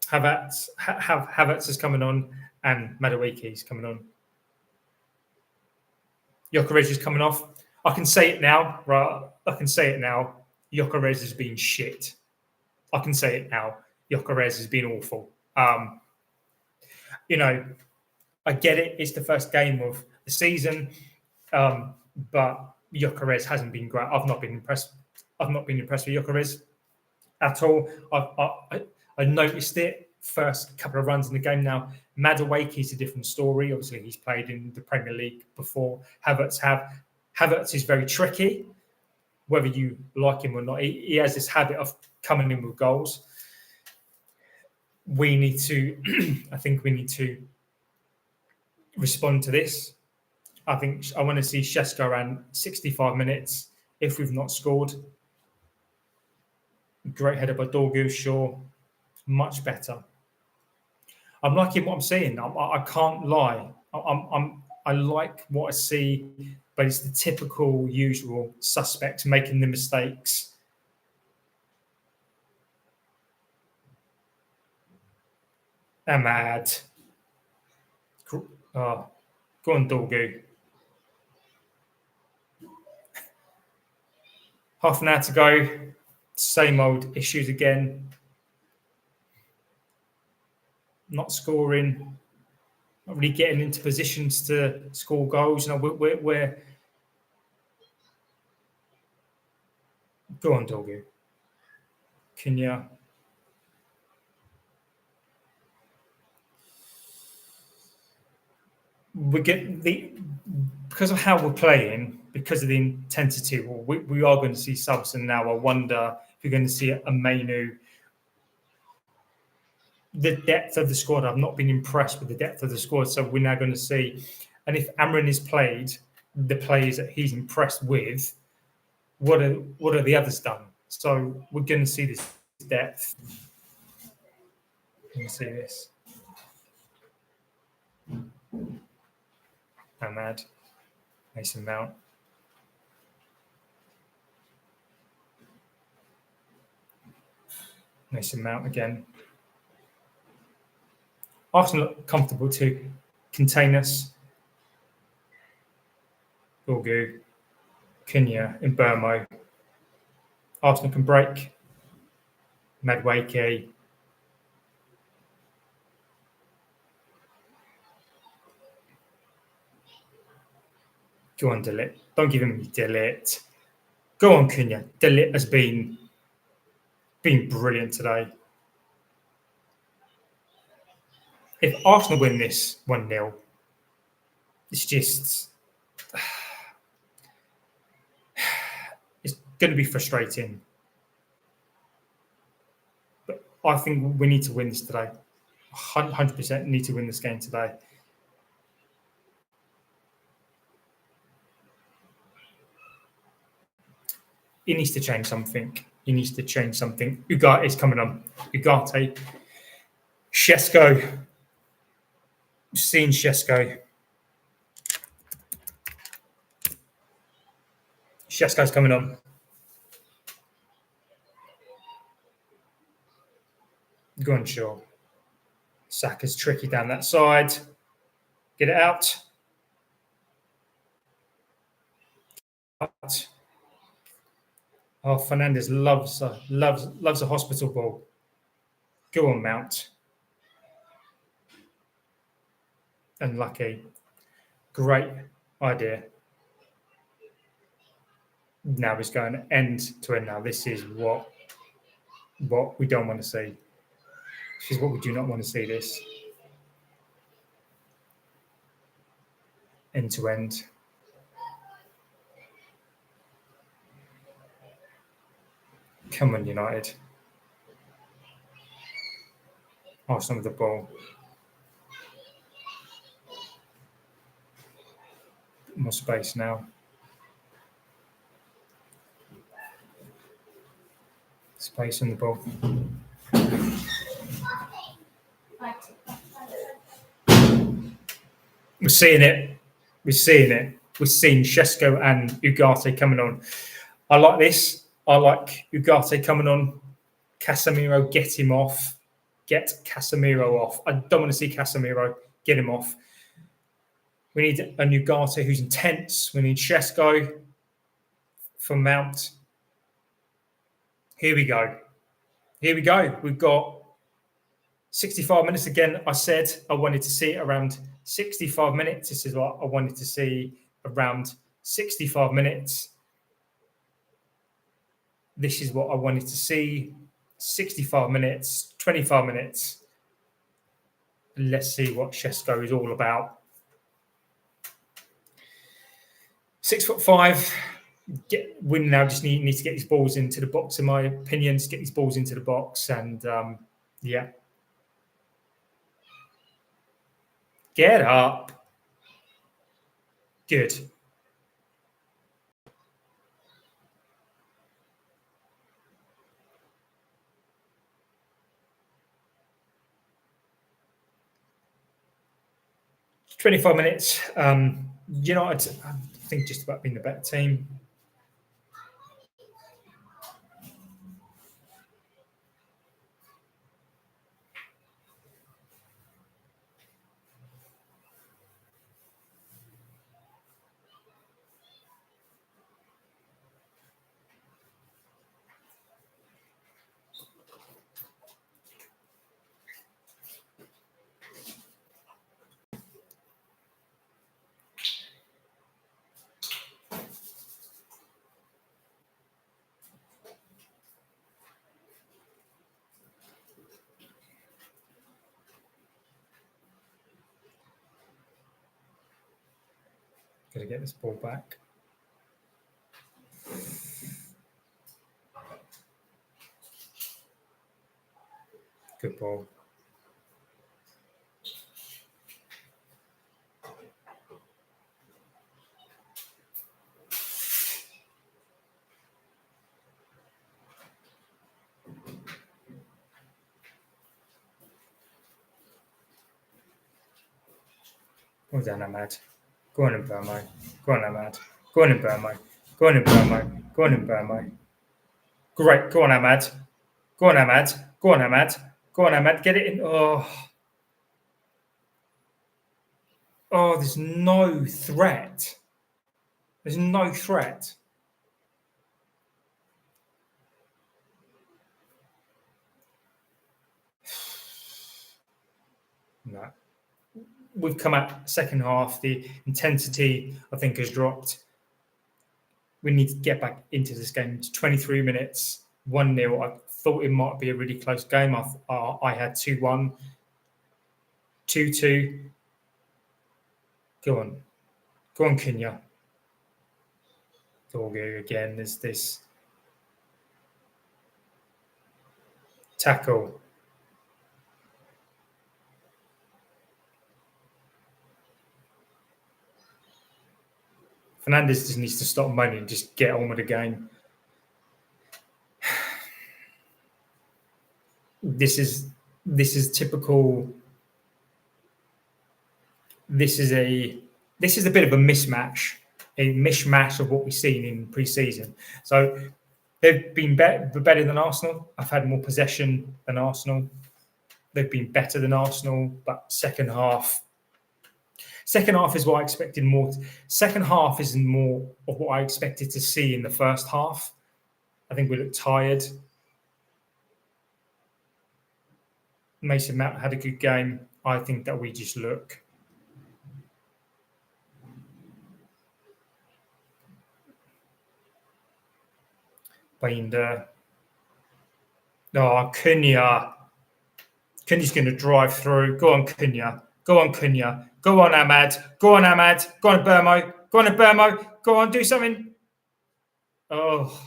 Havertz is coming on and Madueke is coming on. Gyökeres is coming off. I can say it now, right? I can say it now. Gyökeres has been shit. I can say it now. Gyökeres has been awful. I get it. It's the first game of the season, but Gyökeres hasn't been great. I've not been impressed. I've not been impressed with Gyökeres at all. I noticed it first couple of runs in the game. Now, Madueke is a different story. Obviously, he's played in the Premier League before. Havertz is very tricky, whether you like him or not. He has this habit of coming in with goals. I think we need to respond to this. I want to see Shesko around 65 minutes if we've not scored. Great header by Dorgu, sure. Much better. I'm liking what I'm seeing. I can't lie. I like what I see, but it's the typical, usual suspects making the mistakes. Ahmad. Oh, go on, Dorgu. Half an hour to go. Same old issues again. Not scoring. Not really getting into positions to score goals. We're go on, Dorgu. Kenya. We get because of how we're playing, because of the intensity. We are going to see subs, and now I wonder if you're going to see a Mainu. The depth of the squad, I've not been impressed with the depth of the squad. So we're now going to see, and if Amrin has played the players that he's impressed with, what are the others done? So we're going to see this depth. Let me see this. Ahmad, Mason Mount. Mason Mount again. Arsenal look comfortable to contain us. Dorgu, Kenya, in Burmo. Arsenal can break. Madueke. Go on, Delit. Don't give him Delit. Go on, Cunha. Delit has been brilliant today. If Arsenal win this 1-0, it's just it's going to be frustrating. But I think we need to win this today. 100% need to win this game today. He needs to change something. Ugarte is coming on. Ugarte. Shesko. Seen Shesko. Shesko's coming on. Go on, Shaw. Saka's tricky down that side. Get it out. Oh, Fernandez loves a hospital ball. Go on, Mount. Unlucky. Great idea. Now he's going end to end now. This is what we don't want to see. This is what we do not want to see, this. End to end. Come on, United. Arsenal with the ball. More space now. Space on the ball. We're seeing it. We're seeing Shesko and Ugarte coming on. I like this. I like Ugarte coming on. Casemiro, get him off. Get Casemiro off. I don't want to see Casemiro. Get him off. We need a Ugarte who's intense. We need Shesko for Mount. Here we go. We've got 65 minutes again. I said I wanted to see it around 65 minutes. This is what I wanted to see around 65 minutes. This is what I wanted to see. 65 minutes, 25 minutes. Let's see what Shesko is all about. 6'5". Win now. Just need to get these balls into the box, in my opinion. Just get these balls into the box, and yeah. Get up. Good. "25 minutes. United, I think, just about being the better team. Got to get this ball back. Good ball. Well done, Ahmad. Go on in, Burmo. Go on, Ahmad. Go on in, Burmo. Go on in, Burmo. Go on in, Burmo. Great. Go on, Ahmad. Go on, Ahmad. Go on, Ahmad. Go on, Ahmad. Get it in. Oh, there's no threat. There's no threat. No. we've come out second half. The intensity, I think, has dropped. We need to get back into this game. It's 23 minutes, 1-0. I thought it might be a really close game. I had 2-1, 2-2. Go on, Kenya. Dorgu again. There's this tackle. Fernandes just needs to stop moaning and just get on with the game. This is typical. This is a bit of a mishmash of what we've seen in pre-season. So they've been better than Arsenal. I've had more possession than Arsenal. They've been better than Arsenal, but second half is what I expected more. Second half is more of what I expected to see in the first half. I think we looked tired. Mason Mount had a good game. I think that we just look Binder. Oh, Cunha. Cunha's going to drive through. Go on, Cunha. Go on, Cunha. Go on, Ahmad. Go on, Ahmad. Go on, Burmo. Go on, Burmo. Go on, do something. Oh.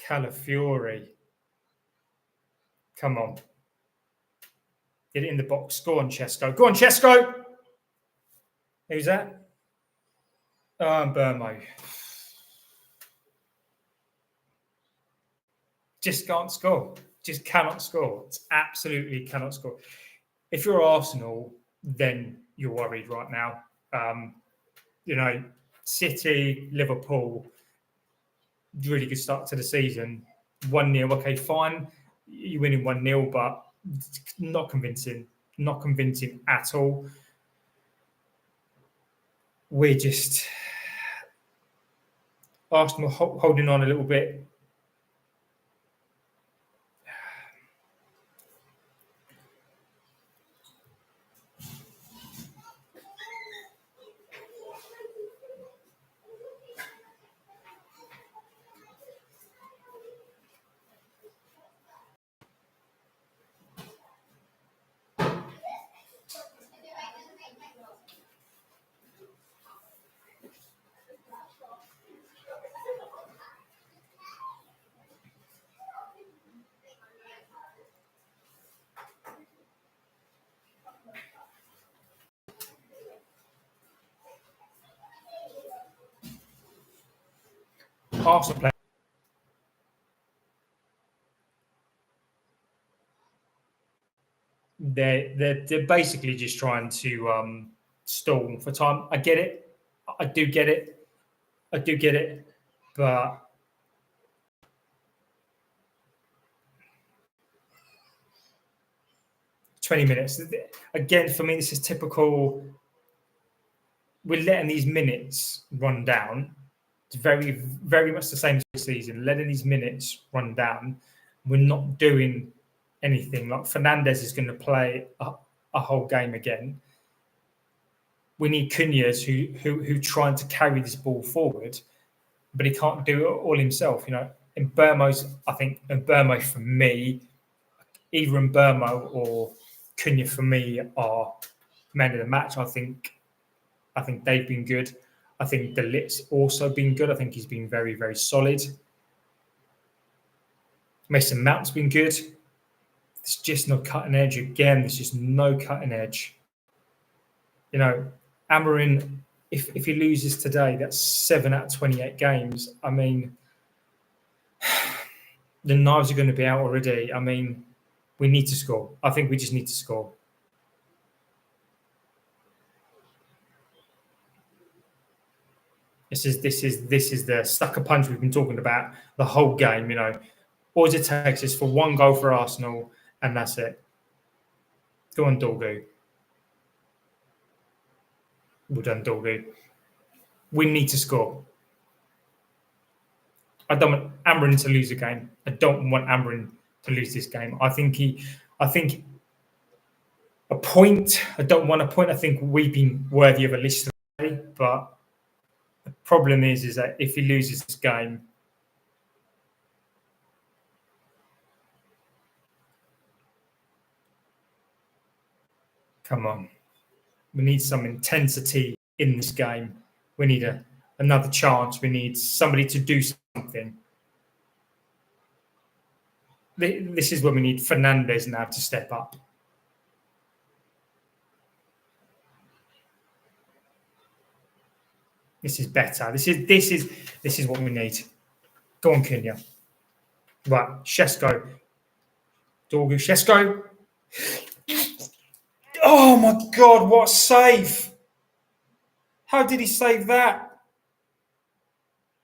Calafiori. Come on. Get it in the box. Go on, Chesko. Go on, Chesko. Who's that? Burmo. Just can't score. Just cannot score. It's absolutely cannot score. If you're Arsenal, then you're worried right now. City, Liverpool, really good start to the season. 1-0, okay, fine. You're winning 1-0, but not convincing. Not convincing at all. We're just Arsenal holding on a little bit. Arsenal play. They're basically just trying to stall for time. I get it. I do get it. But $20 minutes. Again, for me, this is typical. We're letting these minutes run down. It's very, very much the same as this season. Letting these minutes run down. We're not doing anything. Like Fernandes is going to play a whole game again. We need Cunha's who trying to carry this ball forward, but he can't do it all himself. In Burmo's, I think, Burmo for me, either in Burmo or Cunha for me are men of the match. I think they've been good. I think De Ligt's also been good. I think he's been very, very solid. Mason Mount's been good. There's just no cutting edge. Again, there's just no cutting edge. Amorim, if he loses today, that's 7 out of 28 games. I mean, the knives are going to be out already. I mean, we need to score. I think we just need to score. This is the sucker punch we've been talking about the whole game. All it takes is for one goal for Arsenal, and that's it. Go on, Dorgu. Well done, Dorgu. We need to score. I don't want Amorim to lose a game. I don't want Amorim to lose this game. I think a point. I don't want a point. I think we've been worthy of a list today, but the problem is that if he loses this game, come on, we need some intensity in this game. We need another chance. We need somebody to do something. This is when we need Fernandes now to step up. This is better. This is what we need. Go on, Kenya. Right, Shesko. Dorgu Shesko. Oh my God, what a save! How did he save that?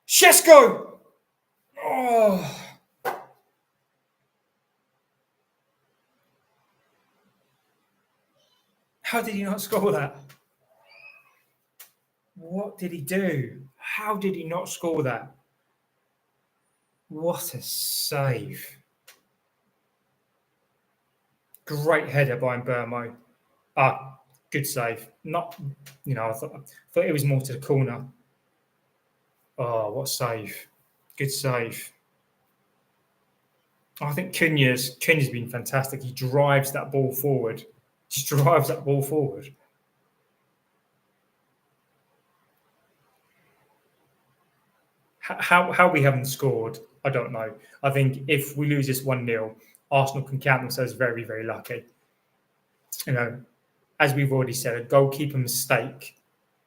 Shesko! Oh. How did he not score that? What did he do? How did he not score that? What a save. Great header by Mbermo. Good save. Not, I thought it was more to the corner. Oh, what save. Good save. I think Cunha's been fantastic. He drives that ball forward. Just drives that ball forward. How we haven't scored, I don't know. I think if we lose this 1-0, Arsenal can count themselves very, very lucky. As we've already said, a goalkeeper mistake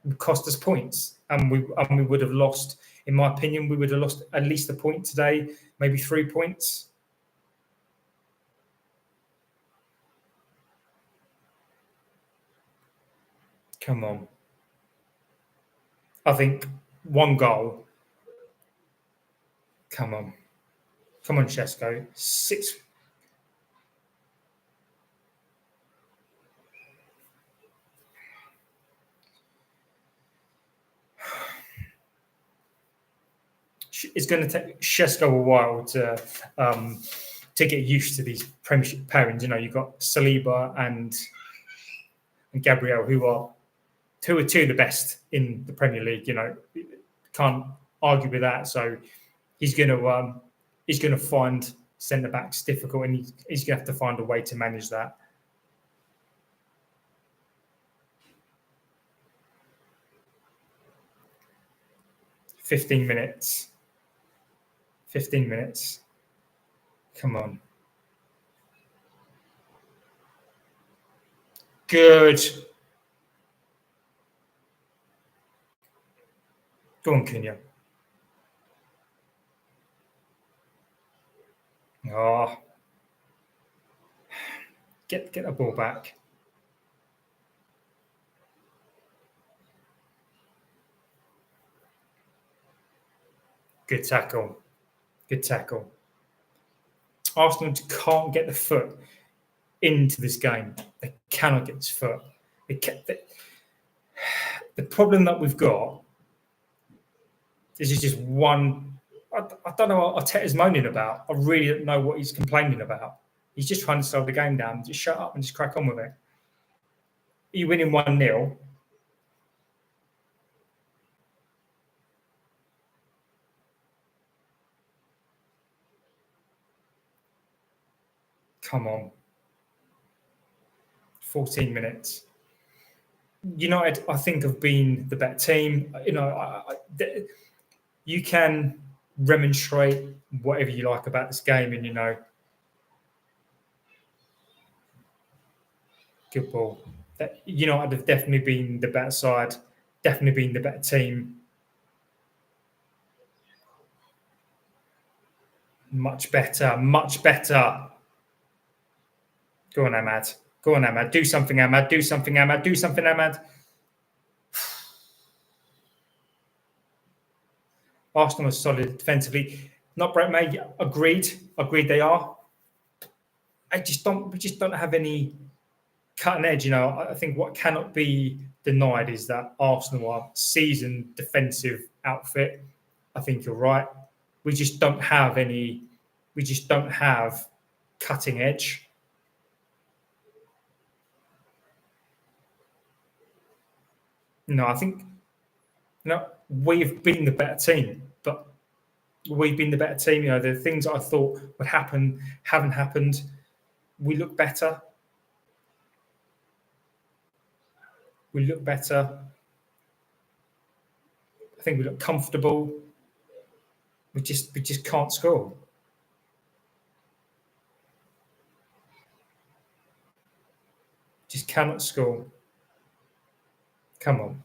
would cost us points, and we would have lost. In my opinion, we would have lost at least a point today, maybe 3 points. Come on. I think 1 goal. Come on. Come on, Shesko. 6. It's going to take Shesko a while to get used to these Premiership pairings. You've got Saliba and Gabriel, who are two of the best in the Premier League. Can't argue with that. So he's going to find centre backs difficult, and he's going to have to find a way to manage that. "15 minutes. 15 minutes. Come on. Good. Go on, Cunha. Oh. Get the ball back. Good tackle. Good tackle. Arsenal can't get the foot into this game. They cannot get this foot. The problem that we've got, this is just one. I don't know what Arteta's moaning about. I really don't know what he's complaining about. He's just trying to slow the game down. Just shut up and just crack on with it. You're winning 1-0. Come on. 14 minutes. United, I think, have been the better team. You can remonstrate whatever you like about this game, and good ball. United have definitely been the better side, definitely been the better team. Much better, much better. Go on, Ahmad. Go on, Ahmad. Do something, Ahmad. Do something, Ahmad. Do something, Ahmad. Arsenal is solid defensively. Not Brett May. Agreed they are. We just don't have any cutting edge. I think what cannot be denied is that Arsenal are seasoned defensive outfit. I think you're right. We just don't have any. We just don't have cutting edge. No, I think no, we've been the better team, but we've been the better team. The things I thought would happen haven't happened. We look better. We look better. I think we look comfortable. We just can't score. Just cannot score. Come on.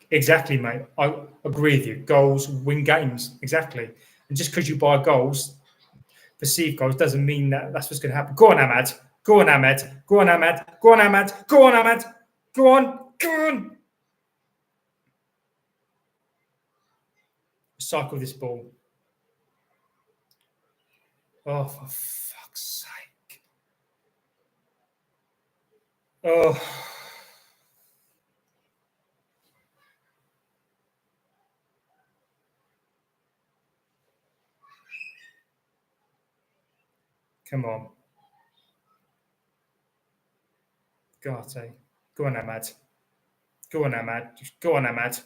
Exactly, mate. I agree with you. Goals win games. Exactly. And just because you buy goals, perceived goals, doesn't mean that that's what's going to happen. Go on, Ahmad. Go on, Ahmad. Go on, Ahmad. Go on, Ahmad. Go on, Ahmad. Go on. Go on. Cycle this ball. Oh, for fuck's sake. Oh. Come on. Garte. Go on, Ahmad. Go on, Ahmad. Go on, Ahmad.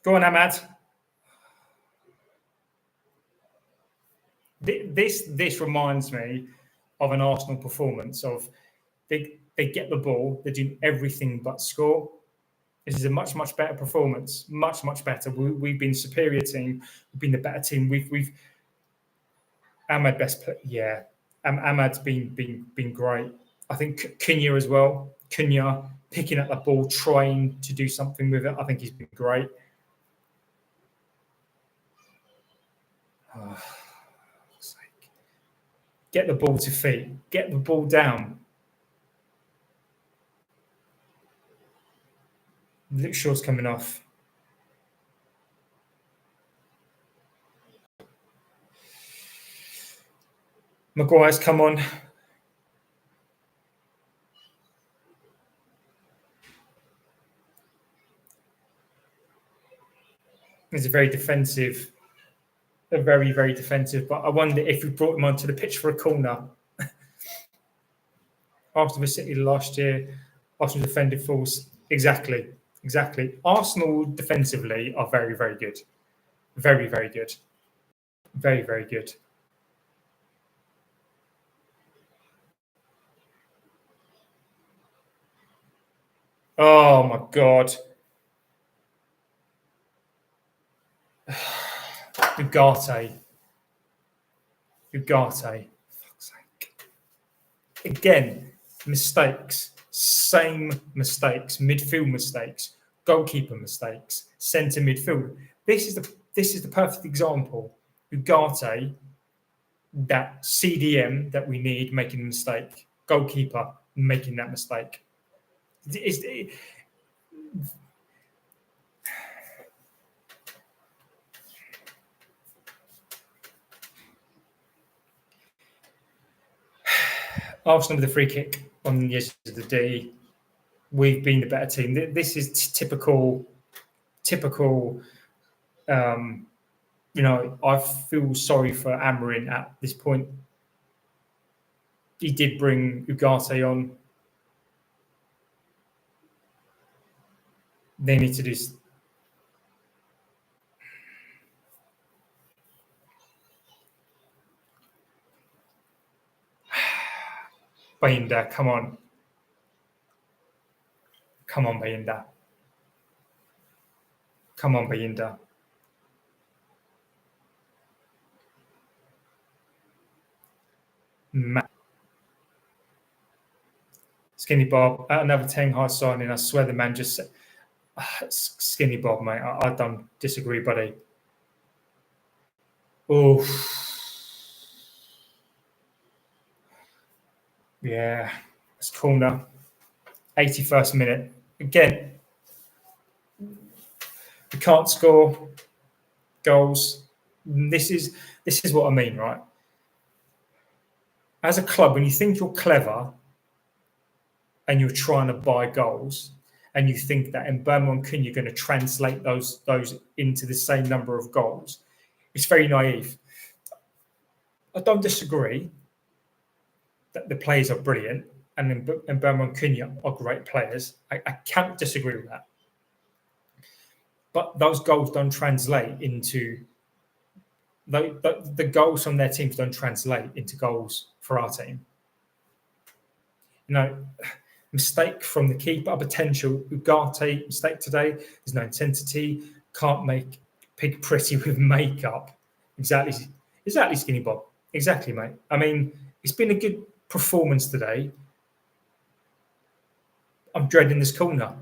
Go on, Ahmad. This reminds me of an Arsenal performance of they get the ball, they're doing everything but score. This is a much better performance, much better. We've been superior team, we've been the better team. We've Ahmad best play, yeah. Ahmad's been great. I think Cunha as well. Cunha picking up the ball, trying to do something with it. I think he's been great. Oh, get the ball to feet. Get the ball down. Luke Shaw's coming off. Maguire's come on. It's a very defensive, very defensive. But I wonder if we brought him onto the pitch for a corner. After the City last year, Arsenal defended force. Exactly. Arsenal defensively are very good. Very good. Very good. Oh my God. Ugarte. Fuck's sake. Again, mistakes. Same mistakes. Midfield mistakes. Goalkeeper mistakes. Centre midfield. This is the perfect example. Ugarte, that CDM that we need, making a mistake. Goalkeeper making that mistake. Arsenal with the free kick on yesterday. We've been the better team. This is typical. I feel sorry for Amorim at this point. He did bring Ugarte on. They need to do. Bayinda, come on. Come on, Bayinda. Come on, Bayinda. Skinny Bob, another Ten High signing. I swear the man just said, Skinny Bob, mate. I don't disagree, buddy. Oh, yeah. It's corner. 81st minute. Again, we can't score goals. This is what I mean, right? As a club, when you think you're clever and you're trying to buy goals, and you think that in Birmingham Cunha you're going to translate those into the same number of goals, it's very naive. I don't disagree that the players are brilliant and Burma and Cunha are great players. I can't disagree with that. But those goals don't translate into the goals from their teams don't translate into goals for our team. Mistake from the keeper, potential Ugarte mistake today. There's no intensity. Can't make pig pretty with makeup. Exactly, Skinny Bob. Exactly, mate. I mean, it's been a good performance today. I'm dreading this corner.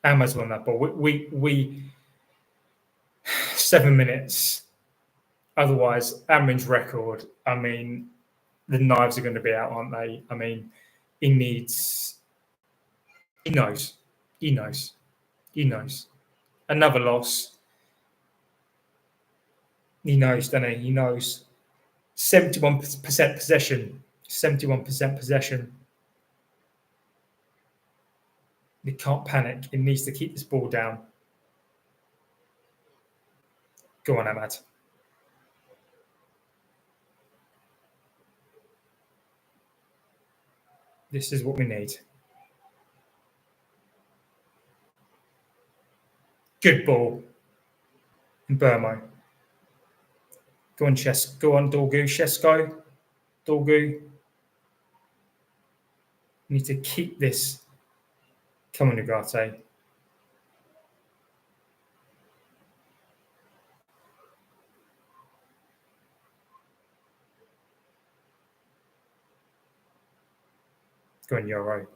Amazon on that ball. We 7 minutes. Otherwise, Amrin's record. I mean, the knives are going to be out, aren't they? I mean, he knows. Another loss. He knows, doesn't he? He knows. 71% possession. 71% possession. He can't panic. He needs to keep this ball down. Go on, Ahmad. This is what we need. Good ball. Burmo. Go on, Dorgu. Shesko. Dorgu. We need to keep this. Come on, Ugarte. Go on, Euro.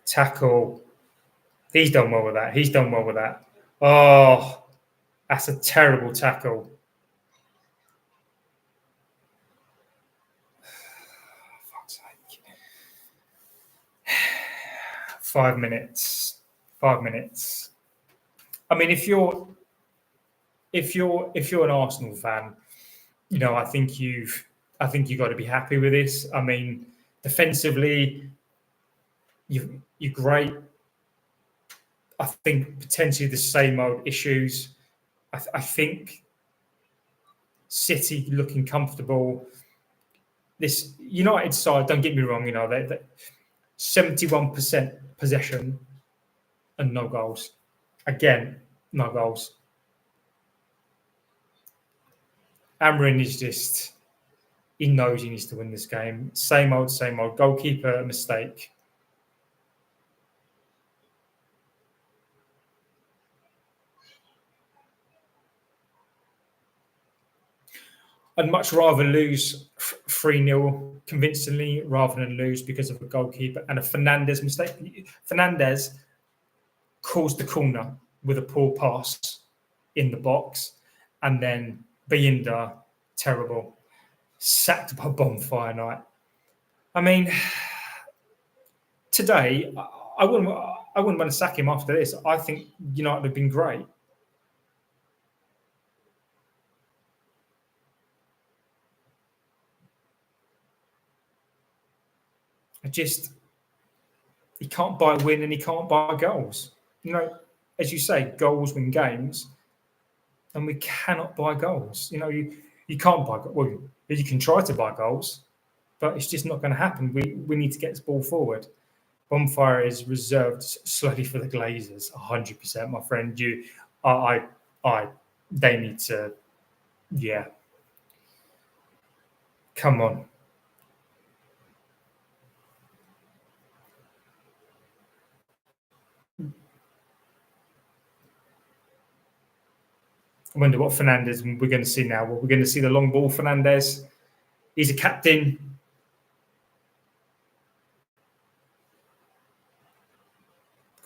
Tackle. He's done well with that. Oh, that's a terrible tackle. Fuck's sake. 5 minutes. I mean, if you're an Arsenal fan, I think you've got to be happy with this. I mean, defensively, you're great. I think potentially the same old issues. I think City looking comfortable. This United side, don't get me wrong, they 71% possession and no goals. Again, no goals. Amrin is just, he knows he needs to win this game. Same old. Goalkeeper mistake. I'd much rather lose 3-0 convincingly rather than lose because of a goalkeeper and a Fernandes mistake. Fernandes caused the corner with a poor pass in the box, and then Bayinda, terrible, sacked by Bonfire Night. I mean, today, I wouldn't want to sack him after this. I think United have been great. He can't buy a win and he can't buy goals. As you say, goals win games, and we cannot buy goals. You can't buy. Well, you can try to buy goals, but it's just not going to happen. We need to get this ball forward. Bonfire is reserved slowly for the Glazers, 100%, my friend. They need to, yeah. Come on. I wonder what Fernandes we're going to see now. We're going to see the long ball Fernandes. He's a captain.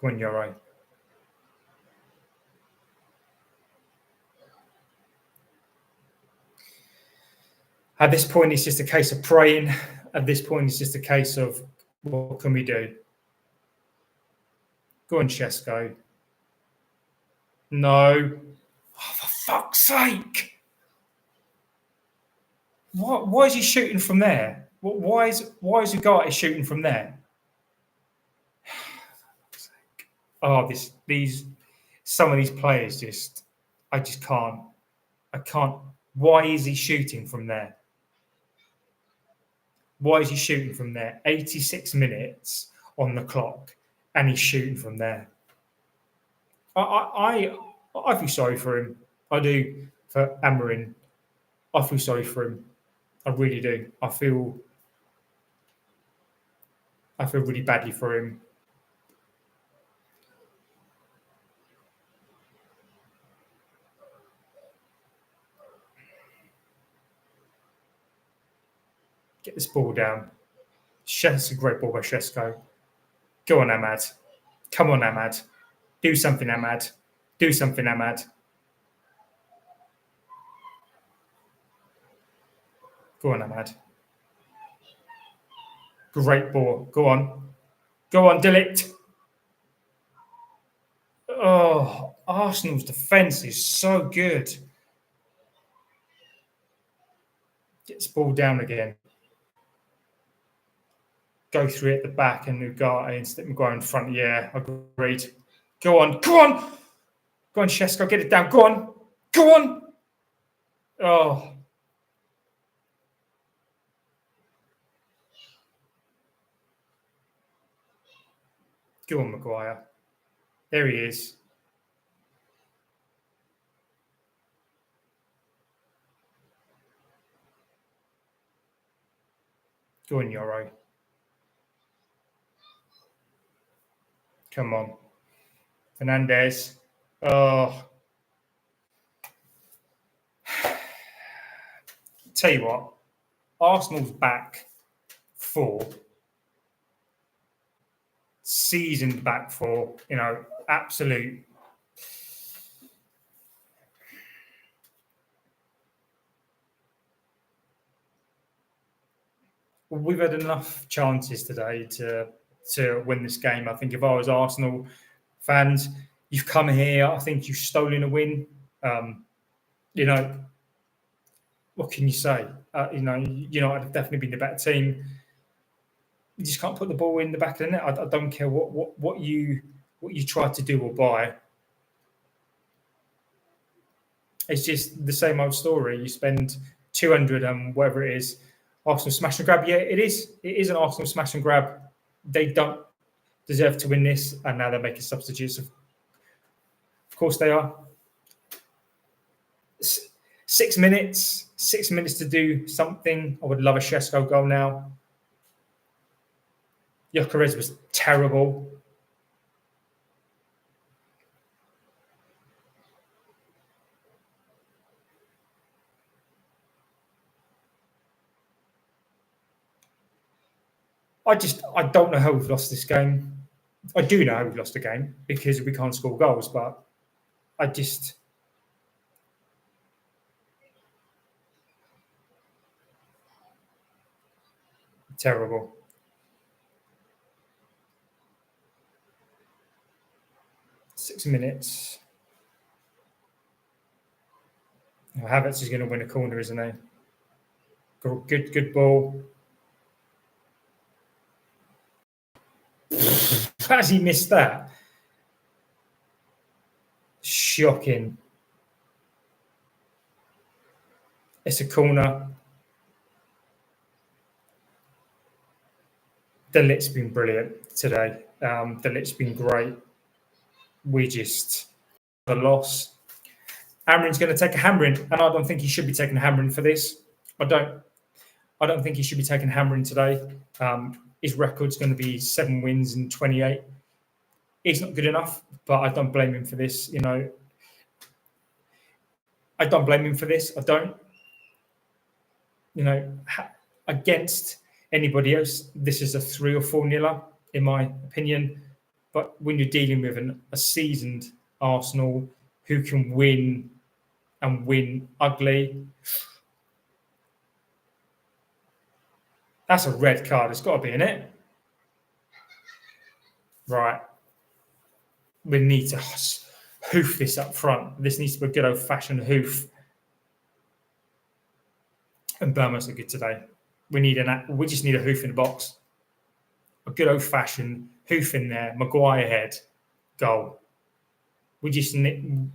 Come on, Euro. At this point, it's just a case of praying. At this point, it's just a case of what can we do? Go on, Shesko. No. Oh, for fuck's sake! Why is he shooting from there? Why is Ugarte shooting from there? some of these players I just can't. I can't. Why is he shooting from there? Why is he shooting from there? 86 minutes on the clock, and he's shooting from there. I feel sorry for him. I do for Amarin. I feel sorry for him. I really do. I feel really badly for him. Get this ball down. That's a great ball by Shesko. Go on, Ahmad. Come on, Ahmad. Do something, Ahmad. Do something, Ahmad. Go on, Ahmad. Great ball. Go on. Go on, Delict. Oh, Arsenal's defence is so good. Get this ball down again. Go through it at the back and Ugarte and stick Maguire in front. Yeah, agreed. Go on. Go on. Go on, Shesko. Get it down. Go on. Go on. Oh. Go on, Maguire. There he is. Go on, Yoro. Come on. Fernandez. Oh. Tell you what, Arsenal's back four, seasoned back four, absolute. We've had enough chances today to win this game. I think if I was Arsenal fans, you've come here. I think you've stolen a win. What can you say? United have definitely been the better team. You just can't put the ball in the back of the net. I don't care what you try to do or buy. It's just the same old story. You spend 200 and whatever it is. Arsenal smash and grab. Yeah, it is. It is an Arsenal smash and grab. They don't deserve to win this, and now they're making substitutes. Of course they are. 6 minutes. 6 minutes to do something. I would love a Shesko goal now. Gyökeres was terrible. I don't know how we've lost this game. I do know how we've lost the game because we can't score goals, but I just. Terrible. Six minutes. Havertz is going to win a corner, isn't he? Good ball. Has he missed that? Shocking. It's a corner. The Lit's been brilliant today. The Lit's been great. We just a loss. Amarin's going to take a hammering, and I don't think he should be taking a hammering for this. I don't think he should be taking a hammering today. His record's going to be 7 wins and 28. He's not good enough, but I don't blame him for this. I don't blame him for this. I don't. Against anybody else, this is a 3 or 4-0, in my opinion. But when you're dealing with a seasoned Arsenal who can win and win ugly, that's a red card. It's got to be in it. Right. We need to hoof this up front. This needs to be a good old-fashioned hoof. And Bournemouth are good today. We just need a hoof in the box. A good old-fashioned hoof in there. Maguire head. goal. We just need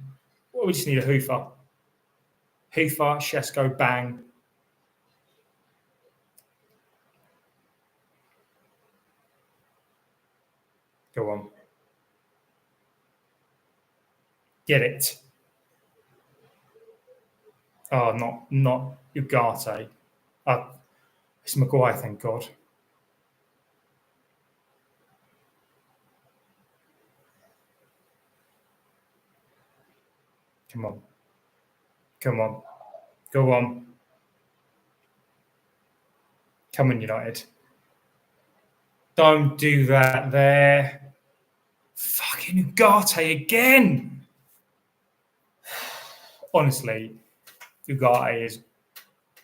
a hoofer. Hoofer, Shesko, bang. Go on. Get it. Oh, not Ugarte. It's Maguire, thank God. Come on. Come on. Go on. Come on, United. Don't do that there. Fucking Ugarte again. Honestly, Ugarte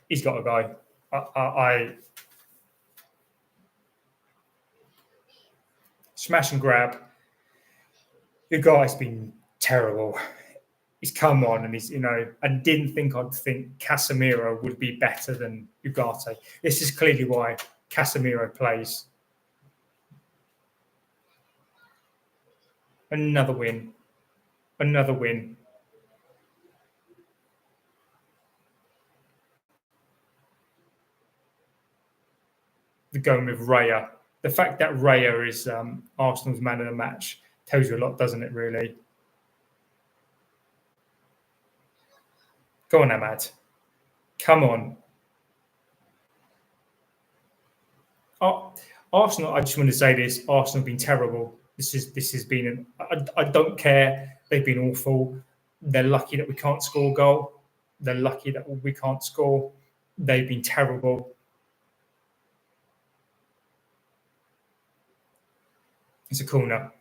he's got to go. I smash and grab. Ugarte's been terrible. He's come on and I didn't think I'd think Casemiro would be better than Ugarte. This is clearly why Casemiro plays. Another win. Another win. The going with Raya. The fact that Raya is Arsenal's man of the match tells you a lot, doesn't it, really? Go on, Ahmad. Come on. Oh, Arsenal, I just want to say this. Arsenal have been terrible. This has been I don't care. They've been awful. They're lucky that we can't score a goal. They're lucky that we can't score. They've been terrible. It's a corner.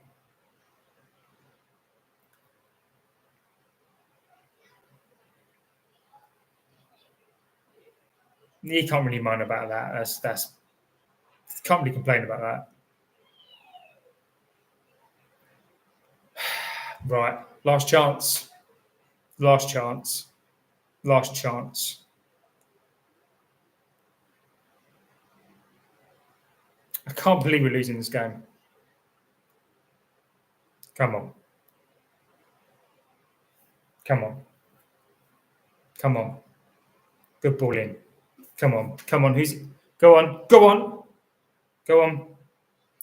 You can't really moan about that. That's can't really complain about that. Right, last chance. Last chance. Last chance. I can't believe we're losing this game. Come on. Come on. Come on. Good ball in. Come on. Come on. Go on. Go on. Go on.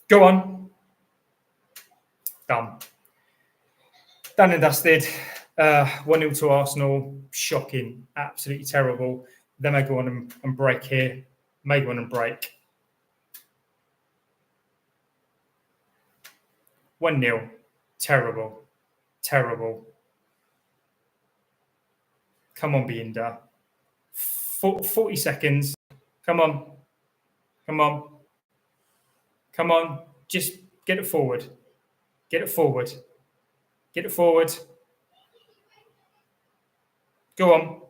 Go on. Done. Done and dusted. 1-0 to Arsenal. Shocking. Absolutely terrible. They may go on and break here. May go on and break. 1-0. Terrible. Terrible. Come on, Bienda. 40 seconds. Come on. Come on. Come on. Just get it forward. Get it forward. Get it forward. Go on.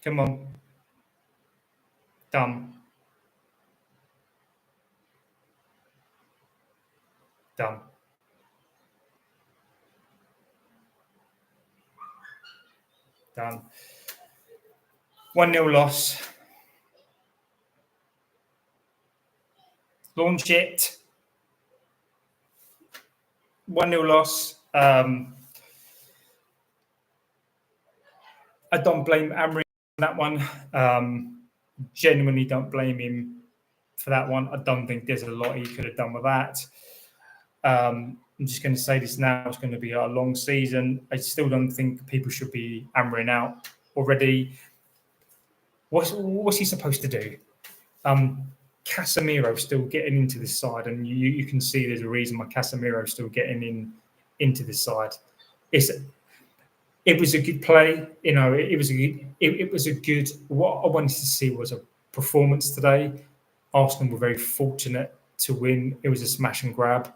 Come on. Done. Done. Done. 1-0 loss. Launch it. 1-0 loss. I don't blame Amri on that one. Genuinely don't blame him for that one. I don't think there's a lot he could have done with that. I'm just going to say this now. It's going to be a long season. I still don't think people should be hammering out already. What's he supposed to do? Casemiro still getting into this side, and you can see there's a reason why Casemiro's still getting into this side. It was a good play, It was a good. What I wanted to see was a performance today. Arsenal were very fortunate to win. It was a smash and grab.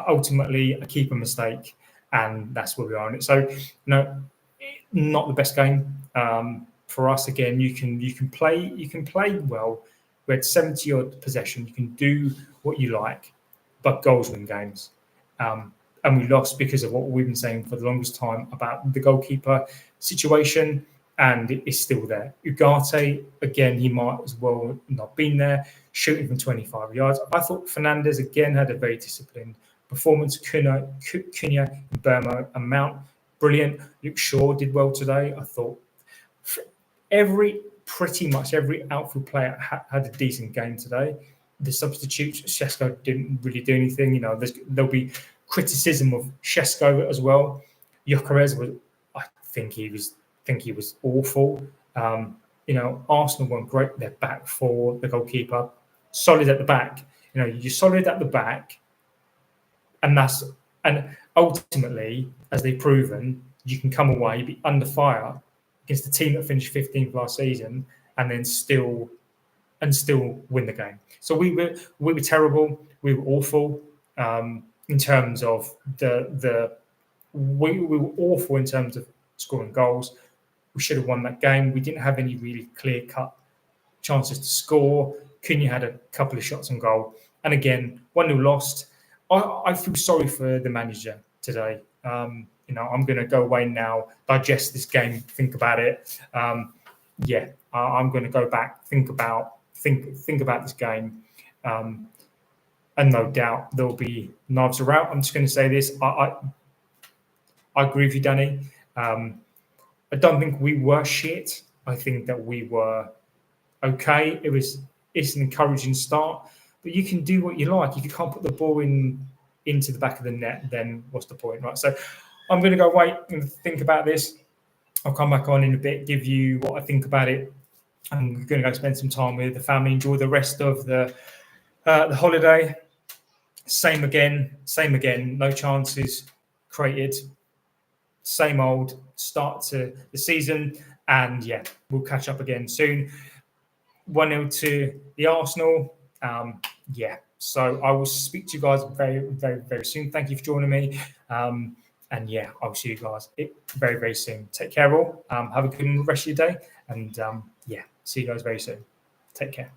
Ultimately, a keeper mistake, and that's where we are on it. So, not the best game for us. Again, you can play well. We had 70 odd possession. You can do what you like, but goals win games. And we lost because of what we've been saying for the longest time about the goalkeeper situation. and it's still there. Ugarte, again, he might as well not been there, shooting from 25 yards. I thought Fernandez, again, had a very disciplined performance. Cunha, Burma, and Mount, brilliant. Luke Shaw did well today. I thought pretty much every outfield player had a decent game today. The substitutes, Shesko didn't really do anything. You know, there'll be criticism of Shesko as well. Gyökeres was, I think he was awful. You know, Arsenal weren't great. Their back four, the goalkeeper, solid at the back. You know, you're solid at the back, and ultimately, as they've proven, you can come away, be under fire against the team that finished 15th last season, and then still win the game. So we were terrible. We were awful in terms of we were awful in terms of scoring goals. We should have won that game. We didn't have any really clear-cut chances to score. Cunha had a couple of shots on goal, and again 1-0 lost. I feel sorry for the manager today. You know, I'm going to go away now, digest this game, think about it. I'm going to go back, think about this game, and no doubt there'll be knives are out. I'm just going to say this: I agree with you, Danny. I don't think we were shit. I think that we were okay. It's an encouraging start, but you can do what you like. If you can't put the ball into the back of the net, then what's the point, right? So I'm going to go away and think about this. I'll come back on in a bit, give you what I think about it. I'm going to go spend some time with the family, enjoy the rest of the holiday. Same again. No chances created. Same old start to the season. And yeah, we'll catch up again soon. 1-0 to the Arsenal. So I will speak to you guys very, very, very soon. Thank you for joining me. And yeah, I'll see you guys very, very soon. Take care all. Have a good rest of your day. And see you guys very soon. Take care.